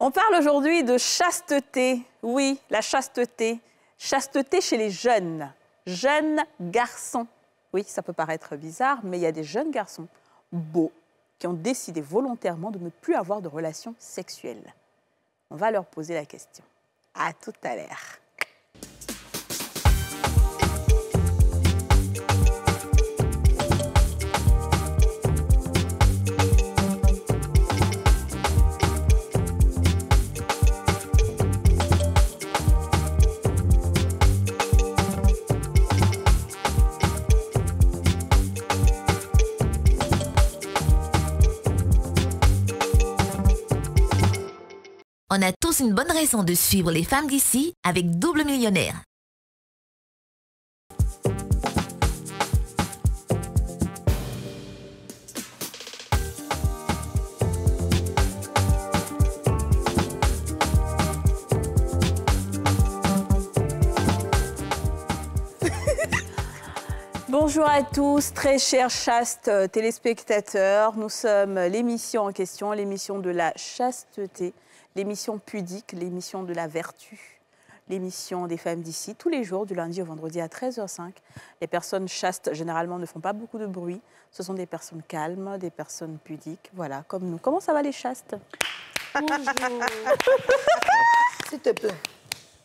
On parle aujourd'hui de chasteté. Oui, la chasteté. Chasteté chez les jeunes garçons. Oui, ça peut paraître bizarre, mais il y a des jeunes garçons beaux qui ont décidé volontairement de ne plus avoir de relations sexuelles. On va leur poser la question. À tout à l'heure. On a tous une bonne raison de suivre les femmes d'ici avec Double Millionnaire. Bonjour à tous, très chers chastes téléspectateurs. Nous sommes l'émission en question, l'émission de la chasteté, l'émission pudique, l'émission de la vertu, l'émission des femmes d'ici, tous les jours, du lundi au vendredi à 13h05. Les personnes chastes, généralement, ne font pas beaucoup de bruit. Ce sont des personnes calmes, des personnes pudiques, voilà, comme nous. Comment ça va, les chastes? Bonjour. S'il te plaît.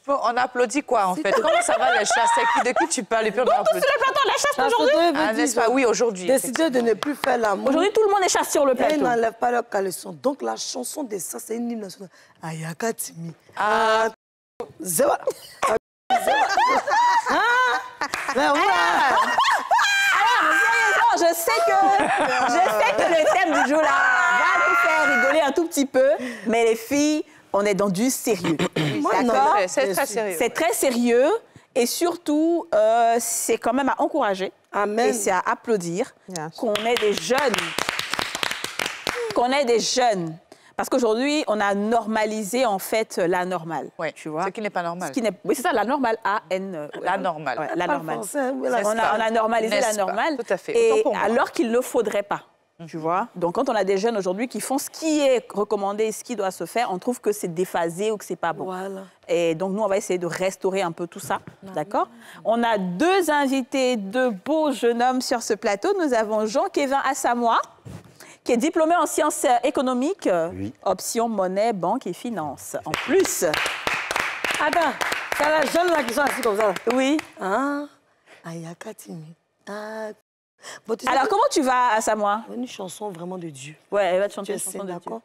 Bon, on applaudit quoi, en fait? Comment ça va, les chastes? De qui tu parles? Et puis on applaudit. Sur le plateau, la chaste aujourd'hui? Ah, n'est-ce pas? Oui, aujourd'hui. Décider de ne plus faire l'amour. Aujourd'hui, tout le monde est chaste sur le Et plateau. ils n'enlèvent pas leur caleçon. Donc la chanson de ça, c'est une hymne nationale. Ayaka Timi. Ah, Zéwa. Mais ouais. Je sais que le thème du jour là va vous faire rigoler un tout petit peu, mais les filles, on est dans du sérieux. D'accord? c'est très sérieux. C'est très sérieux et surtout, c'est quand même à encourager. Amen. Et c'est à applaudir qu'on ait des jeunes. Qu'on ait des jeunes. Parce qu'aujourd'hui, on a normalisé, en fait, la normale. Oui, tu vois? ce qui n'est pas normal. Oui, c'est ça, la normale, A-N... La normale. Ouais, la normale. Français, oui, On a normalisé la normale. Tout à fait. Et Autant pour moi. alors qu'il ne le faudrait pas. Tu vois? Donc, quand on a des jeunes aujourd'hui qui font ce qui est recommandé et ce qui doit se faire, on trouve que c'est déphasé ou que c'est pas bon. Voilà. Et donc, nous, on va essayer de restaurer un peu tout ça. D'accord? On a deux invités, deux beaux jeunes hommes sur ce plateau. Nous avons Jean-Kévin Assamoah, qui est diplômé en sciences économiques, option monnaie, banque et finance. En plus... Attends, c'est la jeune là qui sont assis comme ça. Oui. Ah, Ayaka Timi. Ah. Bon, tu sais Alors, que- comment tu vas, Assamoah? Une chanson vraiment de Dieu. Ouais, elle va te chanter Tu une sais, chanson de Dieu. d'accord?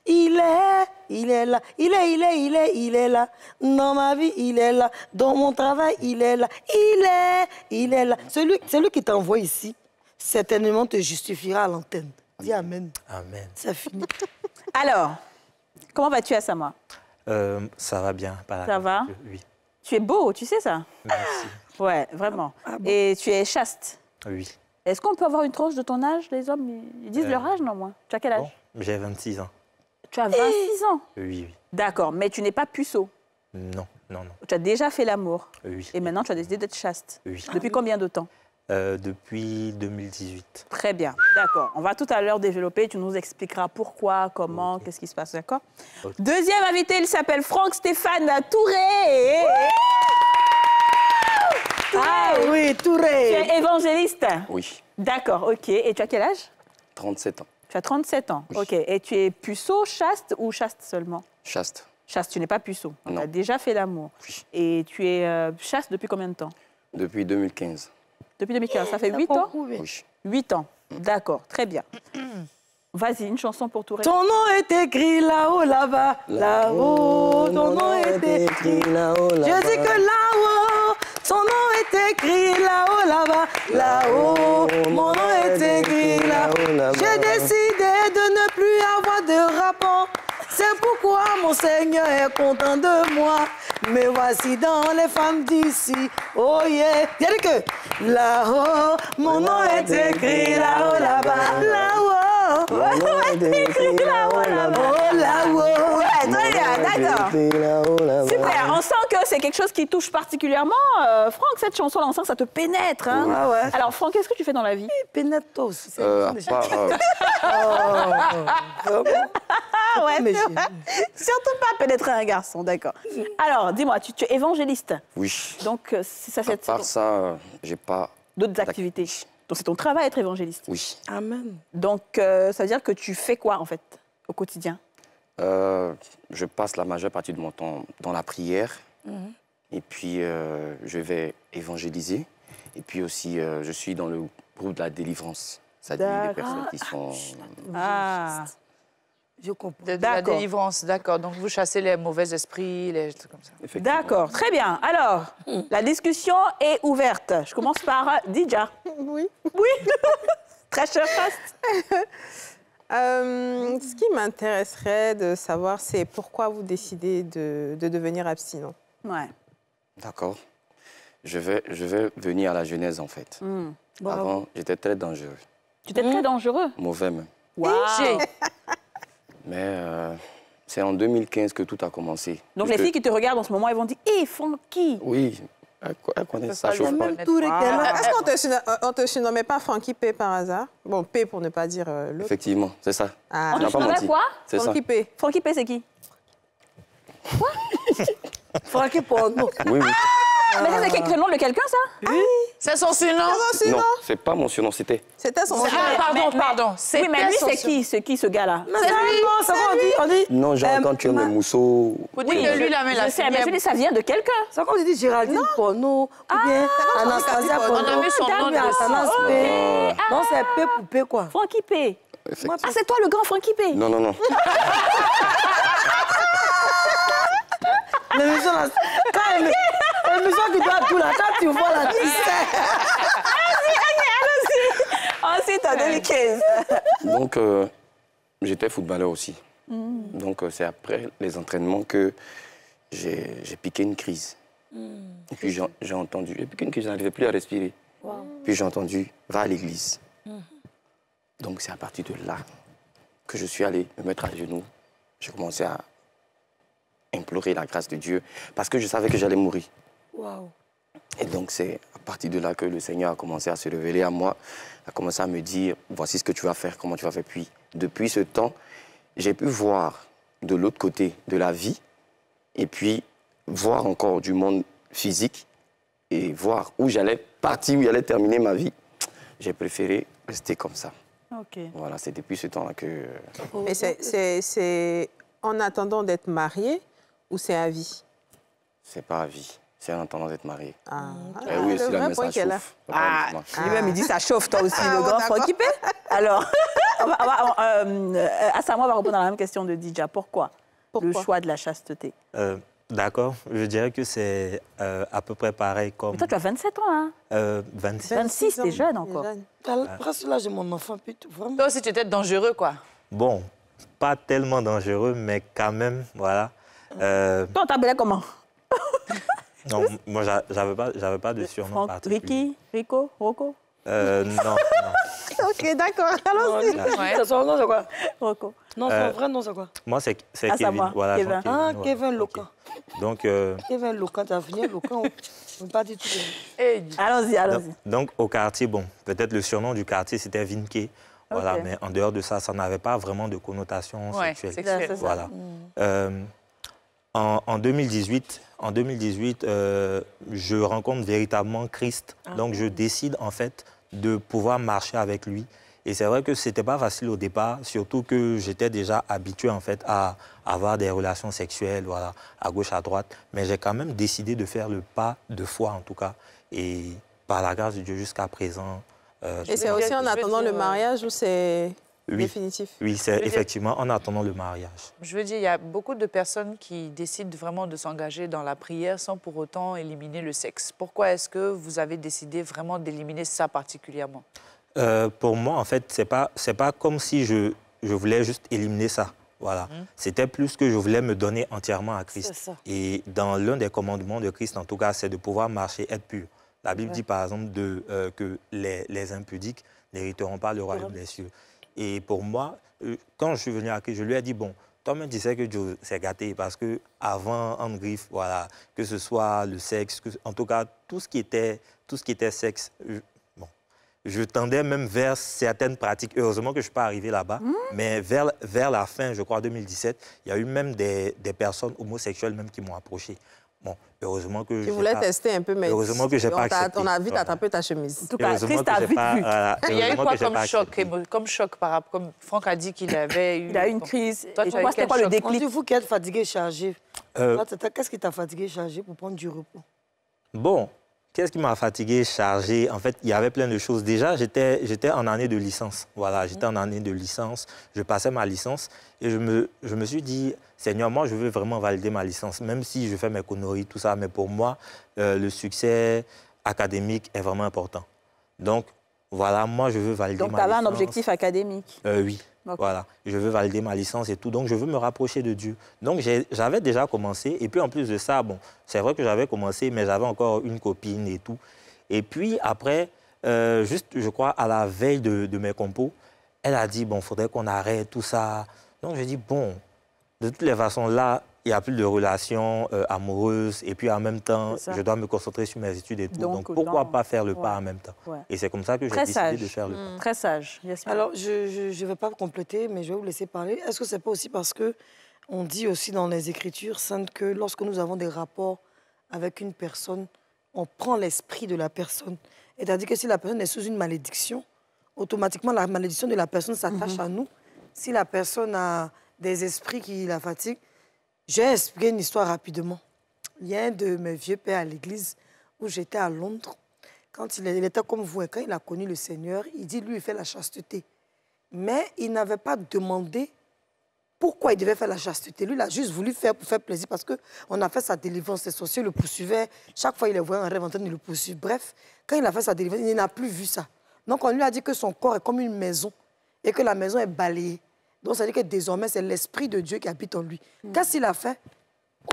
Il est là, il est là. Dans ma vie, il est là. Dans mon travail, il est là. Il est là. Celui qui t'envoie ici, certainement te justifiera à l'antenne. Dis Amen. Amen. C'est fini. Alors, comment vas-tu, Assamoah? Ça va bien. Ça va? Oui. Tu es beau, tu sais ça? Merci. Ouais, vraiment. Ah bon? Et tu es chaste. Oui. Est-ce qu'on peut avoir une tranche de ton âge? Les hommes, ils disent leur âge, non, moi? Tu as quel âge? Bon, j'ai 26 ans. Tu as 26 ans. Oui, oui. D'accord, mais tu n'es pas puceau. Non, non, non. Tu as déjà fait l'amour. Oui. Et maintenant, tu as décidé d'être chaste. Oui. Depuis combien de temps? Depuis 2018. Très bien, d'accord. On va tout à l'heure développer. Tu nous expliqueras pourquoi, comment, qu'est-ce qui se passe, d'accord? Ok. Deuxième invité, il s'appelle Franck Stéphane Touré. Ah oui, Tu Touré. es évangéliste? Oui, D'accord, ok. Et tu as quel âge? 37 ans. Tu as 37 ans, Oui. ok. Et tu es puceau, chaste ou chaste seulement? Chaste. Chaste, tu n'es pas puceau. Tu Non. as déjà fait l'amour. Oui. Et tu es chaste depuis combien de temps? Depuis 2015. Depuis 2015, ça fait 8 ans? Oui. 8 ans, d'accord, très bien. Vas-y, une chanson pour Touré. Ton nom est écrit là-haut, là-bas, là-haut. Ton nom est écrit là-haut, Je dis que là-haut, son nom est écrit là-haut, là-bas, là-haut. Mon nom est écrit là-haut. J'ai décidé de ne plus avoir de rapport. C'est pourquoi mon Seigneur est content de moi. Me voici dans les femmes d'ici. Oh yeah. Il a dit que là-haut, mon nom est écrit là-haut, là-bas, là-haut. Mon nom est écrit là-haut, là-bas. Oh là-haut. Ouais, très bien, d'accord. Super, on sent que c'est quelque chose qui touche particulièrement. Franck, cette chanson-là, on sent que ça te pénètre. Hein? Ouais, ouais. Alors, Franck, qu'est-ce que tu fais dans la vie? Pénètre-toi aussi. À part, ouais, Mais c'est vrai. Surtout pas pénétrer un garçon, d'accord. Alors, dis-moi, tu es évangéliste. Oui. Donc, ça À fait part ça, j'ai pas... d'autres activités. Donc, c'est ton travail être évangéliste. Oui. Amen. Donc, ça veut dire que tu fais quoi, en fait, au quotidien? Je passe la majeure partie de mon temps dans la prière. Et puis, je vais évangéliser. Et puis aussi, je suis dans le groupe de la délivrance. C'est-à-dire les personnes qui sont... Ah, Je comprends. De la D'accord. délivrance, d'accord. Donc vous chassez les mauvais esprits, les trucs comme ça. Effectivement. d'accord, très bien. Alors, la discussion est ouverte. Je commence par Dija. Oui. Oui, très cher Chaste. Ce qui m'intéresserait de savoir, c'est pourquoi vous décidez de devenir abstinent. Ouais. D'accord. Je vais venir à la Genèse, en fait. Avant, j'étais très dangereux. Tu étais très dangereux. Mauvais même. Wow. Mais c'est en 2015 que tout a commencé. Donc, les filles qui te regardent en ce moment, elles vont dire « Hé, Funky !» Oui, elles connaissent ça, pas chauffe le pas. connaître. Tout qu'elle a. Est-ce qu'on te surnommait pas Frankie P par hasard? Bon, P pour ne pas dire l'autre. Effectivement, c'est ça. Ah, On Tu n'as te pas surnommait menti. quoi? C'est ça. Frankie P. Funky P, c'est qui? Francky porno. Oui, oui. Mais ça, c'est le nom de quelqu'un, ça? C'est son surnom? Non, c'est pas mon surnom, c'était. C'était son Ah, pardon. Oui, mais lui, son c'est surnom. qui? C'est qui, ce gars-là? C'est lui. Ça va, on dit. Non, genre quand tu aimes les mousseaux. Vous dites que lui, la main, Je la sais, mais je dis, ça vient de quelqu'un. C'est comme on dit Géraldine porno, ou bien Anastasia On porno. On a vu son nom Ou bien de Athanas P. Non, c'est P pour P, quoi. Francky P. Effectivement. Ah, c'est toi, le grand Francky P. Non, non, non. L'émission, là, quand l'émission qui doit tout là, quand tu vois là, tu sais. Ensuite, en 2015. Donc, j'étais footballeur aussi. Donc, c'est après les entraînements que j'ai piqué une crise. Et puis, j'ai entendu, j'ai piqué une crise, je n'arrivais plus à respirer. Puis, j'ai entendu, va à l'église. Donc, c'est à partir de là que je suis allé me mettre à genoux. J'ai commencé à implorer la grâce de Dieu parce que je savais que j'allais mourir. Waouh. Et donc, c'est à partir de là que le Seigneur a commencé à se révéler à moi, a commencé à me dire, voici ce que tu vas faire, comment tu vas faire. Puis, depuis ce temps, j'ai pu voir de l'autre côté de la vie et puis voir encore du monde physique et voir où j'allais partir, où j'allais terminer ma vie. J'ai préféré rester comme ça. OK. Voilà, c'est depuis ce temps-là que... Mais c'est en attendant d'être marié ou c'est à vie? C'est pas à vie, c'est en attendant d'être marié. Ah, Eh oui, le aussi, la vrai main, point ça qu'elle a. chauffe. Ah, lui-même, il dit ça chauffe, toi aussi, le bon, grand d'accord. Francky P. Alors, Asama va répondre à la même question de Dija. Pourquoi le choix de la chasteté? D'accord, je dirais que c'est à peu près pareil comme... Mais toi, tu as 27 ans, hein? 26. 26, t'es jeune encore. Presque là, j'ai mon enfant, puis tout, vraiment. Toi aussi, tu étais dangereux, quoi. Bon, pas tellement dangereux, mais quand même, voilà. Toi, on t'appelait comment? Non, moi, j'avais pas de surnom particulier. Ricky, Rico, Rocco? Non. Ok, d'accord. Allons-y. Ouais. Son nom, c'est quoi? Rocco. Non, son vrai nom, c'est quoi? Moi, c'est Ah, ça Kevin. va, Voilà, Kevin. Jean Ah, ouais, Kevin ok. Locan. Donc, Kevin Locan, tu as venu Locan, on ne pas dit tout. Et Allons-y, allons-y. donc, au quartier, bon, peut-être le surnom du quartier, c'était Vinke. Voilà, Ok. mais en dehors de ça, ça n'avait pas vraiment de connotation ouais, sexuelle. sexuel. C'est ça. Voilà. En 2018, je rencontre véritablement Christ. Donc, je décide, en fait, de pouvoir marcher avec lui. Et c'est vrai que ce n'était pas facile au départ, surtout que j'étais déjà habitué, en fait, à avoir des relations sexuelles, voilà, à gauche, à droite. Mais j'ai quand même décidé de faire le pas de foi, en tout cas. Et par la grâce de Dieu, jusqu'à présent... Et c'est aussi en je veux attendant dire, le mariage ou c'est Oui. définitif? Oui, c'est effectivement en attendant le mariage. Je veux dire, il y a beaucoup de personnes qui décident vraiment de s'engager dans la prière sans pour autant éliminer le sexe. Pourquoi est-ce que vous avez décidé vraiment d'éliminer ça particulièrement? Pour moi, en fait, c'est pas comme si je voulais juste éliminer ça. Voilà. C'était plus que je voulais me donner entièrement à Christ. C'est ça. Et dans l'un des commandements de Christ, en tout cas, c'est de pouvoir marcher, être pur. La Bible dit, par exemple, que les impudiques n'hériteront pas le royaume des cieux. Et pour moi, quand je suis venu à Christ, je lui ai dit, bon, toi-même, tu sais que Dieu s'est gâté parce que avant, en griffe, voilà, que ce soit le sexe, en tout cas, tout ce qui était sexe, bon, je tendais même vers certaines pratiques. Heureusement que je ne suis pas arrivé là-bas. Mais vers la fin, je crois, 2017, il y a eu même des personnes homosexuelles même qui m'ont approché. Bon, heureusement que Tu voulais tester un peu, mais heureusement que j'ai pas accepté. on a vite attrapé ta chemise. En tout cas, Christ a vite vu. Il y a eu quoi comme choc par rapport, comme Franck a dit qu'il avait eu... Il a eu une crise. Toi, Et tu as eu toi, c'était quel quoi le choc? On déclic? dit, vous qui êtes fatigué, chargé. Qu'est-ce qui t'a fatigué, chargé pour prendre du repos? Bon, qu'est-ce qui m'a fatigué, chargé? En fait, il y avait plein de choses. Déjà, j'étais en année de licence. Voilà, j'étais en année de licence. Je passais ma licence et je me suis dit, Seigneur, moi, je veux vraiment valider ma licence, même si je fais mes conneries, tout ça. Mais pour moi, le succès académique est vraiment important. Donc, voilà, moi, je veux valider ma licence. Donc, tu avais un objectif académique? Oui. Okay. Voilà, je veux valider ma licence et tout, donc je veux me rapprocher de Dieu. Donc j'avais déjà commencé, et puis en plus de ça, bon, c'est vrai que j'avais commencé, mais j'avais encore une copine et tout. Et puis après, juste, je crois, à la veille de mes compos, elle a dit, bon, il faudrait qu'on arrête tout ça. Donc j'ai dit, bon, de toutes les façons, là, il n'y a plus de relations amoureuses, et puis en même temps, je dois me concentrer sur mes études et tout. Donc pourquoi pas faire le pas en même temps? Et c'est comme ça que j'ai décidé de faire le pas. Très sage. Alors, je ne vais pas compléter, mais je vais vous laisser parler. Est-ce que ce n'est pas aussi parce qu'on dit aussi dans les Écritures saintes que lorsque nous avons des rapports avec une personne, on prend l'esprit de la personne. C'est-à-dire que si la personne est sous une malédiction, automatiquement, la malédiction de la personne s'attache à nous. Si la personne a des esprits qui la fatiguent, j'ai expliqué une histoire rapidement. Il y a un de mes vieux pères à l'église où j'étais à Londres. Quand il était comme vous, et quand il a connu le Seigneur, il dit, lui, il fait la chasteté. Mais il n'avait pas demandé pourquoi il devait faire la chasteté. Lui, il a juste voulu faire pour faire plaisir parce qu'on a fait sa délivrance. Les sorciers le poursuivaient. Chaque fois, il les voyait en rêve en train de le poursuivre. Bref, quand il a fait sa délivrance, il n'a plus vu ça. Donc, on lui a dit que son corps est comme une maison et que la maison est balayée. Donc, ça veut dire que désormais, c'est l'Esprit de Dieu qui habite en lui. Qu'est-ce qu'il a fait?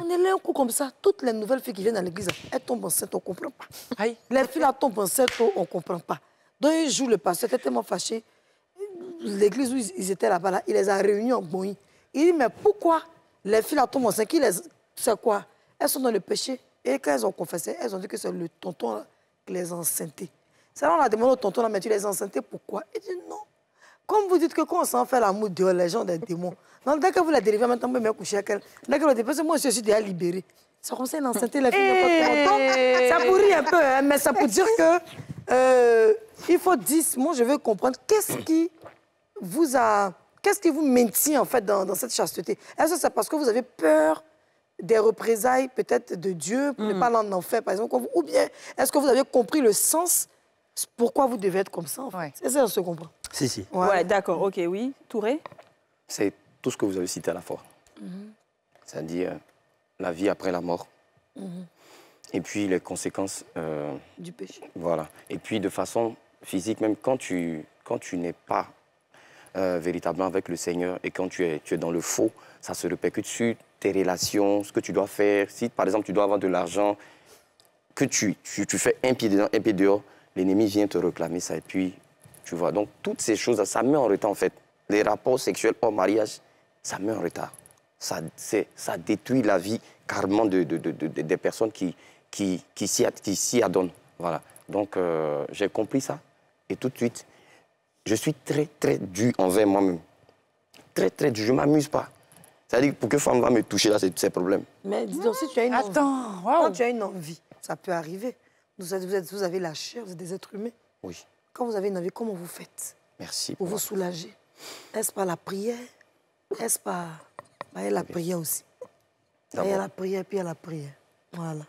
On est là un coup comme ça. Toutes les nouvelles filles qui viennent à l'église, elles tombent enceintes, on ne comprend pas. Aïe. Les filles là tombent enceintes, on ne comprend pas. Donc, un jour, le pasteur était tellement fâché. L'église où ils étaient là-bas, là, il les a réunis en bouillie. Il dit, mais pourquoi les filles là tombent enceintes? C'est quoi? Elles sont dans le péché. Et quand elles ont confessé, elles ont dit que c'est le tonton là, qui les a enceintés. C'est là on a demandé au tonton, là, mais tu les as enceintés, pourquoi? Il dit, non. Comme vous dites que quand on s'en fait l'amour dehors, les gens des démons. Donc, dès que vous la délivrez, maintenant, vous me coucher avec elle. Dès que vous la délivrez, moi, je suis déjà libérée. Ça commence à l'enceinte, la fille n'est pas contente. Ça pourrit un peu, hein, mais ça peut dire que il faut dire, moi, je veux comprendre, qu'est-ce qui vous maintient, en fait, dans cette chasteté? Est-ce que c'est parce que vous avez peur des représailles, peut-être, de Dieu, pour ne pas aller en enfer, par exemple, ou bien est-ce que vous avez compris le sens, pourquoi vous devez être comme ça, en fait? C'est ça, on se comprend. Si, si. Ouais, d'accord, ok, oui. Touré? C'est tout ce que vous avez cité à la fois. C'est-à-dire la vie après la mort. Et puis les conséquences... du péché. Voilà. Et puis de façon physique, même quand tu n'es pas véritablement avec le Seigneur et quand tu es dans le faux, ça se répercute sur tes relations, ce que tu dois faire. Si, par exemple, tu dois avoir de l'argent, que tu fais un pied dedans, un pied dehors, l'ennemi vient te réclamer ça et puis... Tu vois, donc toutes ces choses, ça met en retard en fait. Les rapports sexuels hors mariage, ça met en retard. Ça détruit la vie carrément des personnes qui s'y adonnent. Voilà. Donc j'ai compris ça et tout de suite, je suis très très dur envers moi-même. Très très dur, je ne m'amuse pas. C'est-à-dire pour que femme va me toucher là, c'est problème. Mais dis donc, si tu as une envie, quand tu as une envie, ça peut arriver. Vous avez la chair, vous êtes des êtres humains. Oui. Quand vous avez une envie, comment vous faites? Merci. Pour vous soulager. Est-ce par la prière? Est-ce par... Il y a la prière aussi. Il y a la prière, puis il y a la prière. Voilà.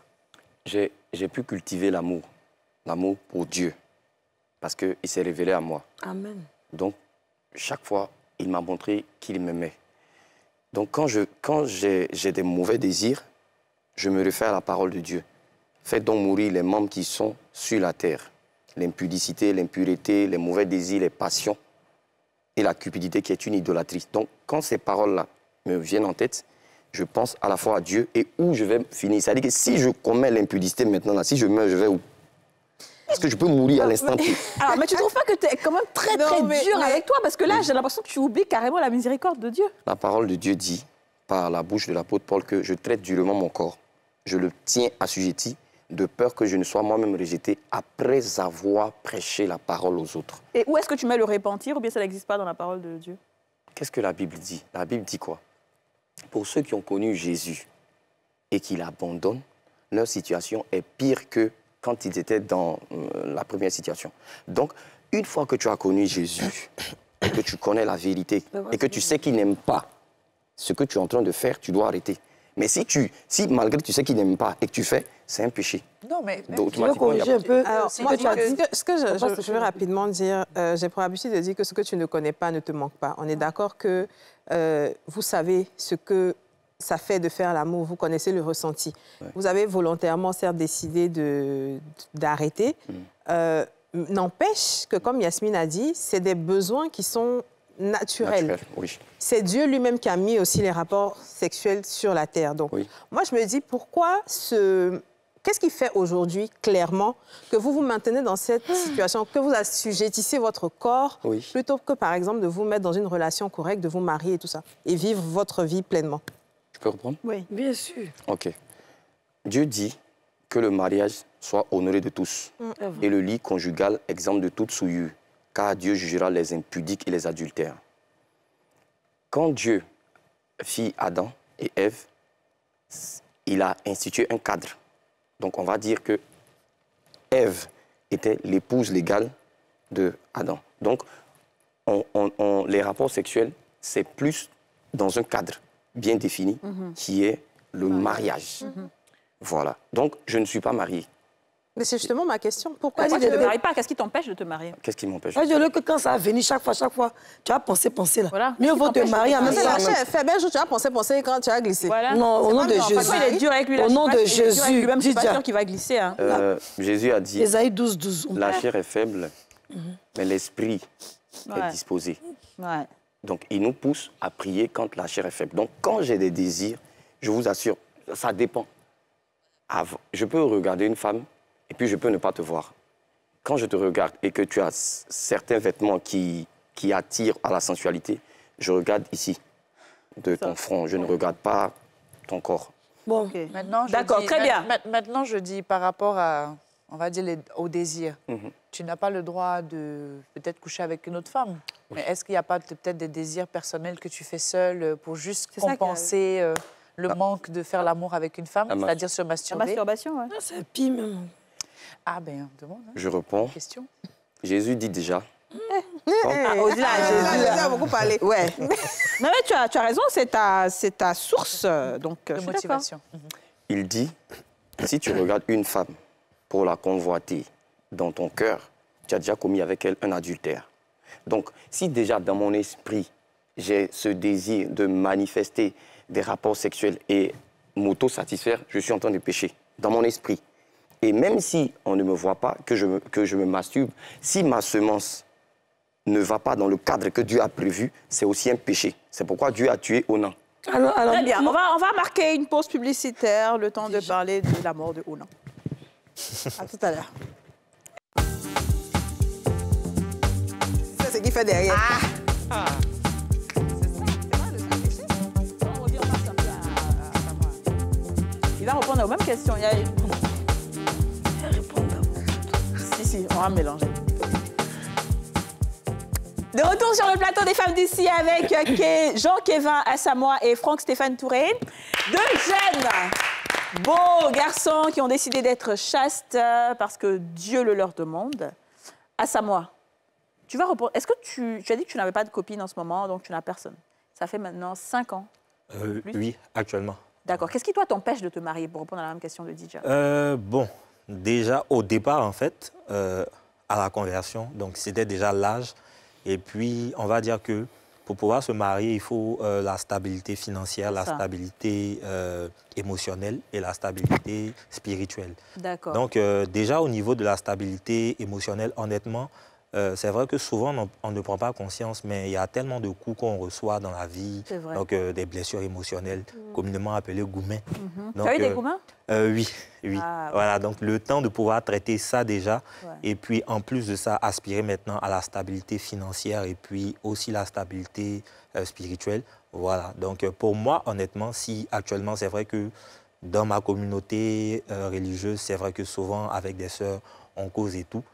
J'ai pu cultiver l'amour. L'amour pour Dieu. Parce qu'il s'est révélé à moi. Amen. Donc, chaque fois, il m'a montré qu'il m'aimait. Donc, quand j'ai des mauvais désirs, je me réfère à la parole de Dieu. Faites donc mourir les membres qui sont sur la terre. L'impudicité, l'impureté, les mauvais désirs, les passions et la cupidité qui est une idolâtrie. Donc, quand ces paroles-là me viennent en tête, je pense à la fois à Dieu et où je vais finir. C'est-à-dire que si je commets l'impudicité maintenant, là, si je meurs, je vais où? Est-ce que je peux mourir à l'instant T? Alors, mais tu ne trouves pas que tu es quand même très dur avec toi? Parce que là, j'ai l'impression que tu oublies carrément la miséricorde de Dieu. La parole de Dieu dit, par la bouche de l'apôtre Paul, que je traite durement mon corps. Je le tiens assujetti de peur que je ne sois moi-même rejeté après avoir prêché la parole aux autres. Et où est-ce que tu mets le repentir ou bien ça n'existe pas dans la parole de Dieu? Qu'est-ce que la Bible dit? La Bible dit quoi? Pour ceux qui ont connu Jésus et qui l'abandonnent, leur situation est pire que quand ils étaient dans la première situation. Donc, une fois que tu as connu Jésus, que tu connais la vérité et que tu sais qu'il n'aime pas ce que tu es en train de faire, tu dois arrêter. Mais si malgré tu sais qu'il n'aime pas et que tu fais, c'est un péché. Non, mais Donc, Tu veux corriger un peu? Alors, Si moi, tu dis que- ce que je veux rapidement dire, j'ai pour habitude de dire que ce que tu ne connais pas ne te manque pas. On est d'accord que vous savez ce que ça fait de faire l'amour, vous connaissez le ressenti. Ouais. Vous avez volontairement, certes, décidé d'arrêter. N'empêche que, comme Yasmine a dit, c'est des besoins qui sont naturels. Naturel, oui. C'est Dieu lui-même qui a mis aussi les rapports sexuels sur la terre. Donc, Oui. moi, je me dis, pourquoi Qu'est-ce qui fait aujourd'hui, clairement, que vous vous maintenez dans cette situation, que vous assujettissez votre corps, Oui. plutôt que, par exemple, de vous mettre dans une relation correcte, de vous marier et tout ça, et vivre votre vie pleinement? Je peux reprendre? Oui. Bien sûr. OK. Dieu dit que le mariage soit honoré de tous et le lit conjugal exempt de toute souillure, car Dieu jugera les impudiques et les adultères. Quand Dieu fit Adam et Ève, il a institué un cadre. Donc on va dire que Ève était l'épouse légale de Adam. Donc les rapports sexuels, c'est plus dans un cadre bien défini qui est le mariage. Voilà. Donc je ne suis pas marié. Mais c'est justement ma question. Pourquoi Pourquoi tu tu ne ne te maries pas? Qu'est-ce qui t'empêche de te marier? Qu'est-ce qui m'empêche? Moi, je veux que quand ça va venir, chaque fois, tu as pensé là. Voilà. Mieux vaut te marier en même C'est la temps. chair fait. Ben, un jour, tu as pensé quand tu as glissé. Voilà. Non, au C'est nom pas de mieux, en fait. Jésus. Parfois, il est dur avec lui. là, Au je sais nom pas de s'il est dur avec Jésus, lui-même, je suis pas Didier. sûre qu'il va glisser. Hein. Jésus a dit, Ésaïe 12, 12. la chair est faible, mais l'esprit Ouais. est disposé. Ouais. Donc, il nous pousse à prier quand la chair est faible. Donc, quand j'ai des désirs, je vous assure, ça dépend. Je peux regarder une femme et puis je peux ne pas te voir. Quand je te regarde et que tu as certains vêtements qui attirent à la sensualité, je regarde ici, de ton front. Je ne regarde pas ton corps. Bon, Ok. Maintenant, je D'accord, dis- très bien. Maintenant, je dis par rapport à, on va dire, au désir. Mhm. Tu n'as pas le droit de peut-être coucher avec une autre femme. Mais est-ce qu'il n'y a pas peut-être des désirs personnels que tu fais seul pour juste C'est ça que- compenser le manque de faire l'amour avec une femme, Ah, c'est-à-dire se La masturber? masturbation, ouais. c'est pire même. Ah ben, demande. Hein. Je réponds. Question. Jésus dit déjà. Ah, au-delà, Jésus, Jésus a beaucoup parlé. Ouais. Non, mais tu as raison, c'est ta source. Donc, De je suis motivation. Il dit, si tu regardes une femme pour la convoiter dans ton cœur, tu as déjà commis avec elle un adultère. Donc, si déjà dans mon esprit, j'ai ce désir de manifester des rapports sexuels et m'auto-satisfaire, je suis en train de pécher dans mon esprit. Et même si on ne me voit pas, que je me masturbe, si ma semence ne va pas dans le cadre que Dieu a prévu, c'est aussi un péché. C'est pourquoi Dieu a tué Onan. Alors, Très bien. On va marquer une pause publicitaire, le temps de parler de la mort de Onan. À tout à l'heure. C'est ce qu'il fait derrière. Il va répondre aux mêmes questions. Si, on va mélanger. De retour sur le plateau des femmes d'ici avec Jean-Kévin Assamoah et Franck-Stéphane Touraine. Deux jeunes, beaux garçons qui ont décidé d'être chastes parce que Dieu le leur demande. Assamoah, tu vas répondre. Est-ce que tu as dit que tu n'avais pas de copine en ce moment, donc tu n'as personne? Ça fait maintenant 5 ans. Oui, actuellement. D'accord. Qu'est-ce qui, toi, t'empêche de te marier, pour répondre à la même question de DJ? Bon, déjà, au départ, en fait, à la conversion, donc c'était déjà l'âge. Et puis, on va dire que pour pouvoir se marier, il faut la stabilité financière, la stabilité émotionnelle et la stabilité spirituelle. D'accord. Donc, déjà, au niveau de la stabilité émotionnelle, honnêtement, c'est vrai que souvent, on ne prend pas conscience, mais il y a tellement de coups qu'on reçoit dans la vie, C'est vrai. donc des blessures émotionnelles, communément appelées goumets. Tu as eu des goumins? Oui. Ah, ouais. Voilà, donc le temps de pouvoir traiter ça déjà, Ouais. et puis en plus de ça, aspirer maintenant à la stabilité financière et puis aussi la stabilité spirituelle. Voilà, donc pour moi, honnêtement, si actuellement, c'est vrai que dans ma communauté religieuse, c'est vrai que souvent, avec des sœurs, on cause et tout.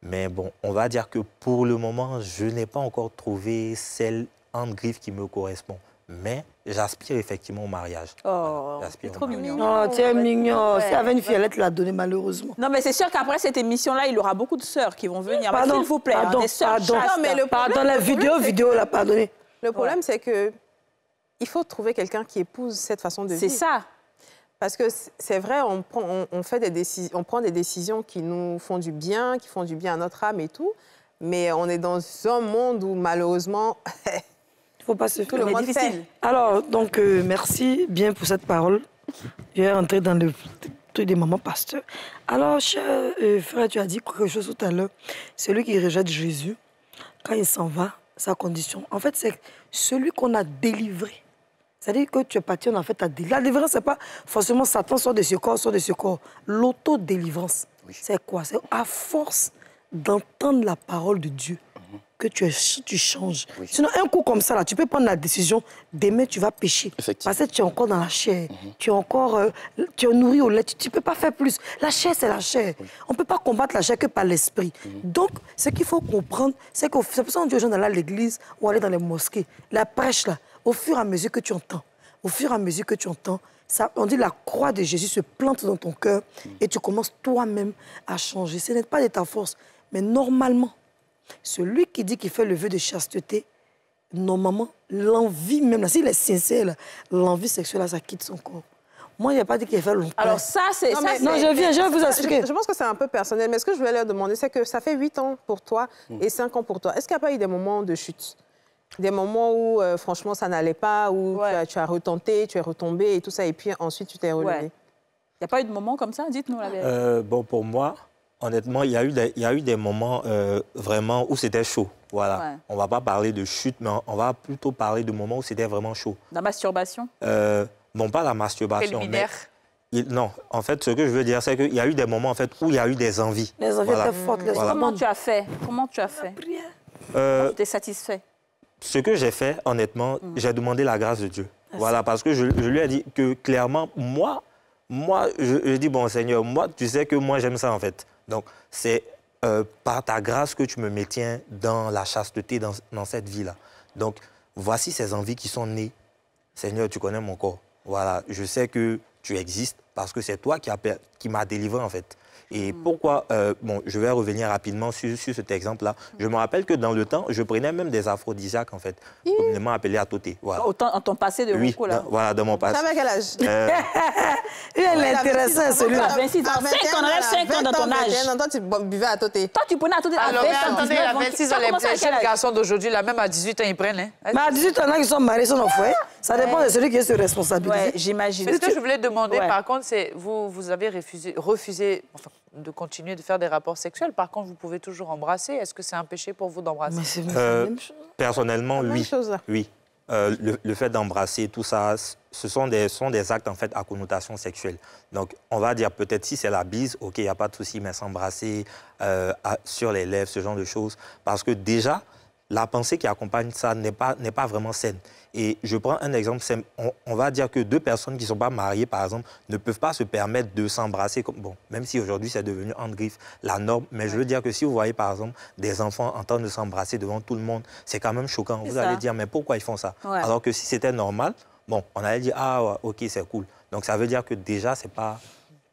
Mais bon, on va dire que pour le moment, je n'ai pas encore trouvé celle en griffe qui me correspond. Mais j'aspire effectivement au mariage. Oh, Voilà, c'est trop mignon. Oh, tu es mignon. Ouais. Si avait une fille, elle te l'a donné malheureusement. Non, mais c'est sûr qu'après cette émission-là, il aura beaucoup de sœurs qui vont venir. Pardon, S'il vous plaît, pardon, des sœurs pardon. chastes. Non, mais le Pardon, problème, la le problème, vidéo, là, pardonnez. Le problème, c'est que il faut trouver quelqu'un qui épouse cette façon de vivre. C'est ça. Parce que c'est vrai, on prend des décisions qui nous font du bien, qui font du bien à notre âme et tout. Mais on est dans un monde où, malheureusement, Il ne faut pas se tout le faire. monde difficile. fait. Alors, donc, merci bien pour cette parole. Je vais rentrer dans le truc des mamans pasteurs. Alors, cher frère, tu as dit quelque chose tout à l'heure. Celui qui rejette Jésus, quand il s'en va, sa condition, en fait, c'est celui qu'on a délivré. C'est-à-dire que tu es parti, on a fait ta délivrance. La délivrance, ce n'est pas forcément Satan sort de ce corps, L'auto-délivrance, c'est quoi? C'est à force d'entendre la parole de Dieu que tu changes. Oui. Sinon, un coup comme ça, là, tu peux prendre la décision, demain, tu vas pécher. Effectivement. Parce que tu es encore dans la chair. Tu es nourri au lait. Tu ne peux pas faire plus. La chair, c'est la chair. On ne peut pas combattre la chair que par l'esprit. Donc, ce qu'il faut comprendre, c'est que c'est pour ça qu'on dit aux gens d'aller à l'église ou aller dans les mosquées. La prêche, là, au fur et à mesure que tu entends, ça, on dit la croix de Jésus se plante dans ton cœur et tu commences toi-même à changer. Ce n'est pas de ta force, mais normalement, celui qui dit qu'il fait le vœu de chasteté, normalement, l'envie même, s'il est sincère, l'envie sexuelle, ça quitte son corps. Moi, il n'y a pas dit qu'il fait longtemps. Alors ça, c'est... Non, ça, mais- c'est- Non, je vais vous expliquer. Je pense que c'est un peu personnel, mais ce que je voulais leur demander, c'est que ça fait 8 ans pour toi et 5 ans pour toi. Est-ce qu'il n'y a pas eu des moments de chute? Des moments où, franchement, ça n'allait pas, où Ouais. tu as retenté, tu es retombé et tout ça, et puis ensuite, tu t'es relevé. Ouais. Il n'y a pas eu de moment comme ça? Dites-nous la vérité. Bon, pour moi, honnêtement, il y a eu des moments vraiment où c'était chaud. Voilà. Ouais. On ne va pas parler de chute, mais on va plutôt parler de moments où c'était vraiment chaud. La masturbation? Bon, pas la masturbation, Préliminaire. mais... Non, en fait, ce que je veux dire, c'est qu'il y a eu des moments en fait, où il y a eu des envies. Les envies Voilà. étaient fortes. Les Voilà. Comment tu as fait? Comment tu as fait? Tu es satisfait? Ce que j'ai fait, honnêtement, j'ai demandé la grâce de Dieu. Voilà, parce que je lui ai dit que clairement, moi je dis, bon Seigneur, moi, tu sais que moi, j'aime ça, en fait. Donc, c'est par ta grâce que tu me maintiens dans la chasteté, dans cette vie-là. Donc, voici ces envies qui sont nées. Seigneur, tu connais mon corps. Voilà, je sais que tu existes parce que c'est toi qui m'as délivré, en fait. Et pourquoi bon, je vais revenir rapidement sur cet exemple-là. Je me rappelle que dans le temps, je prenais même des aphrodisiaques, en fait, communément appelés atoté. Voilà. Autant en ton passé de Oui, Rocco, là. voilà, dans mon passé. Tu avais quel âge? Il est intéressant, celui-là. 26 ans, 5 ans, enlève 5 ans dans ton âge. 21 ans, toi, tu buvais à côté. Toi, tu prenais à tout Alors, mais attendez, la 26 ans, les jeunes jeunes garçons d'aujourd'hui, là, même à 18 ans, ils prennent. Hein. Mais à 18 ans, il y en a qui sont mariés, sont en foyer. Ça dépend de celui qui est se responsabiliser. Ouais, j'imagine. Mais ce que je voulais demander, Ouais. par contre, c'est vous avez refusé enfin, de continuer de faire des rapports sexuels. Par contre, vous pouvez toujours embrasser. Est-ce que c'est un péché pour vous d'embrasser? Mais c'est la même chose. Personnellement, Même oui. chose. Oui. Le fait d'embrasser, tout ça, ce sont des actes en fait à connotation sexuelle. Donc, on va dire peut-être si c'est la bise, ok, il n'y a pas de souci, mais s'embrasser sur les lèvres, ce genre de choses. Parce que déjà, la pensée qui accompagne ça n'est pas vraiment saine. Et je prends un exemple simple. On va dire que deux personnes qui ne sont pas mariées, par exemple, ne peuvent pas se permettre de s'embrasser. Bon, même si aujourd'hui, c'est devenu en griffe la norme. Mais je veux dire que si vous voyez, par exemple, des enfants en train de s'embrasser devant tout le monde, c'est quand même choquant. Vous ça. allez dire, mais pourquoi ils font ça? Ouais. Alors que si c'était normal, bon, on allait dire, ah, ouais, ok, c'est cool. Donc, ça veut dire que déjà, c'est pas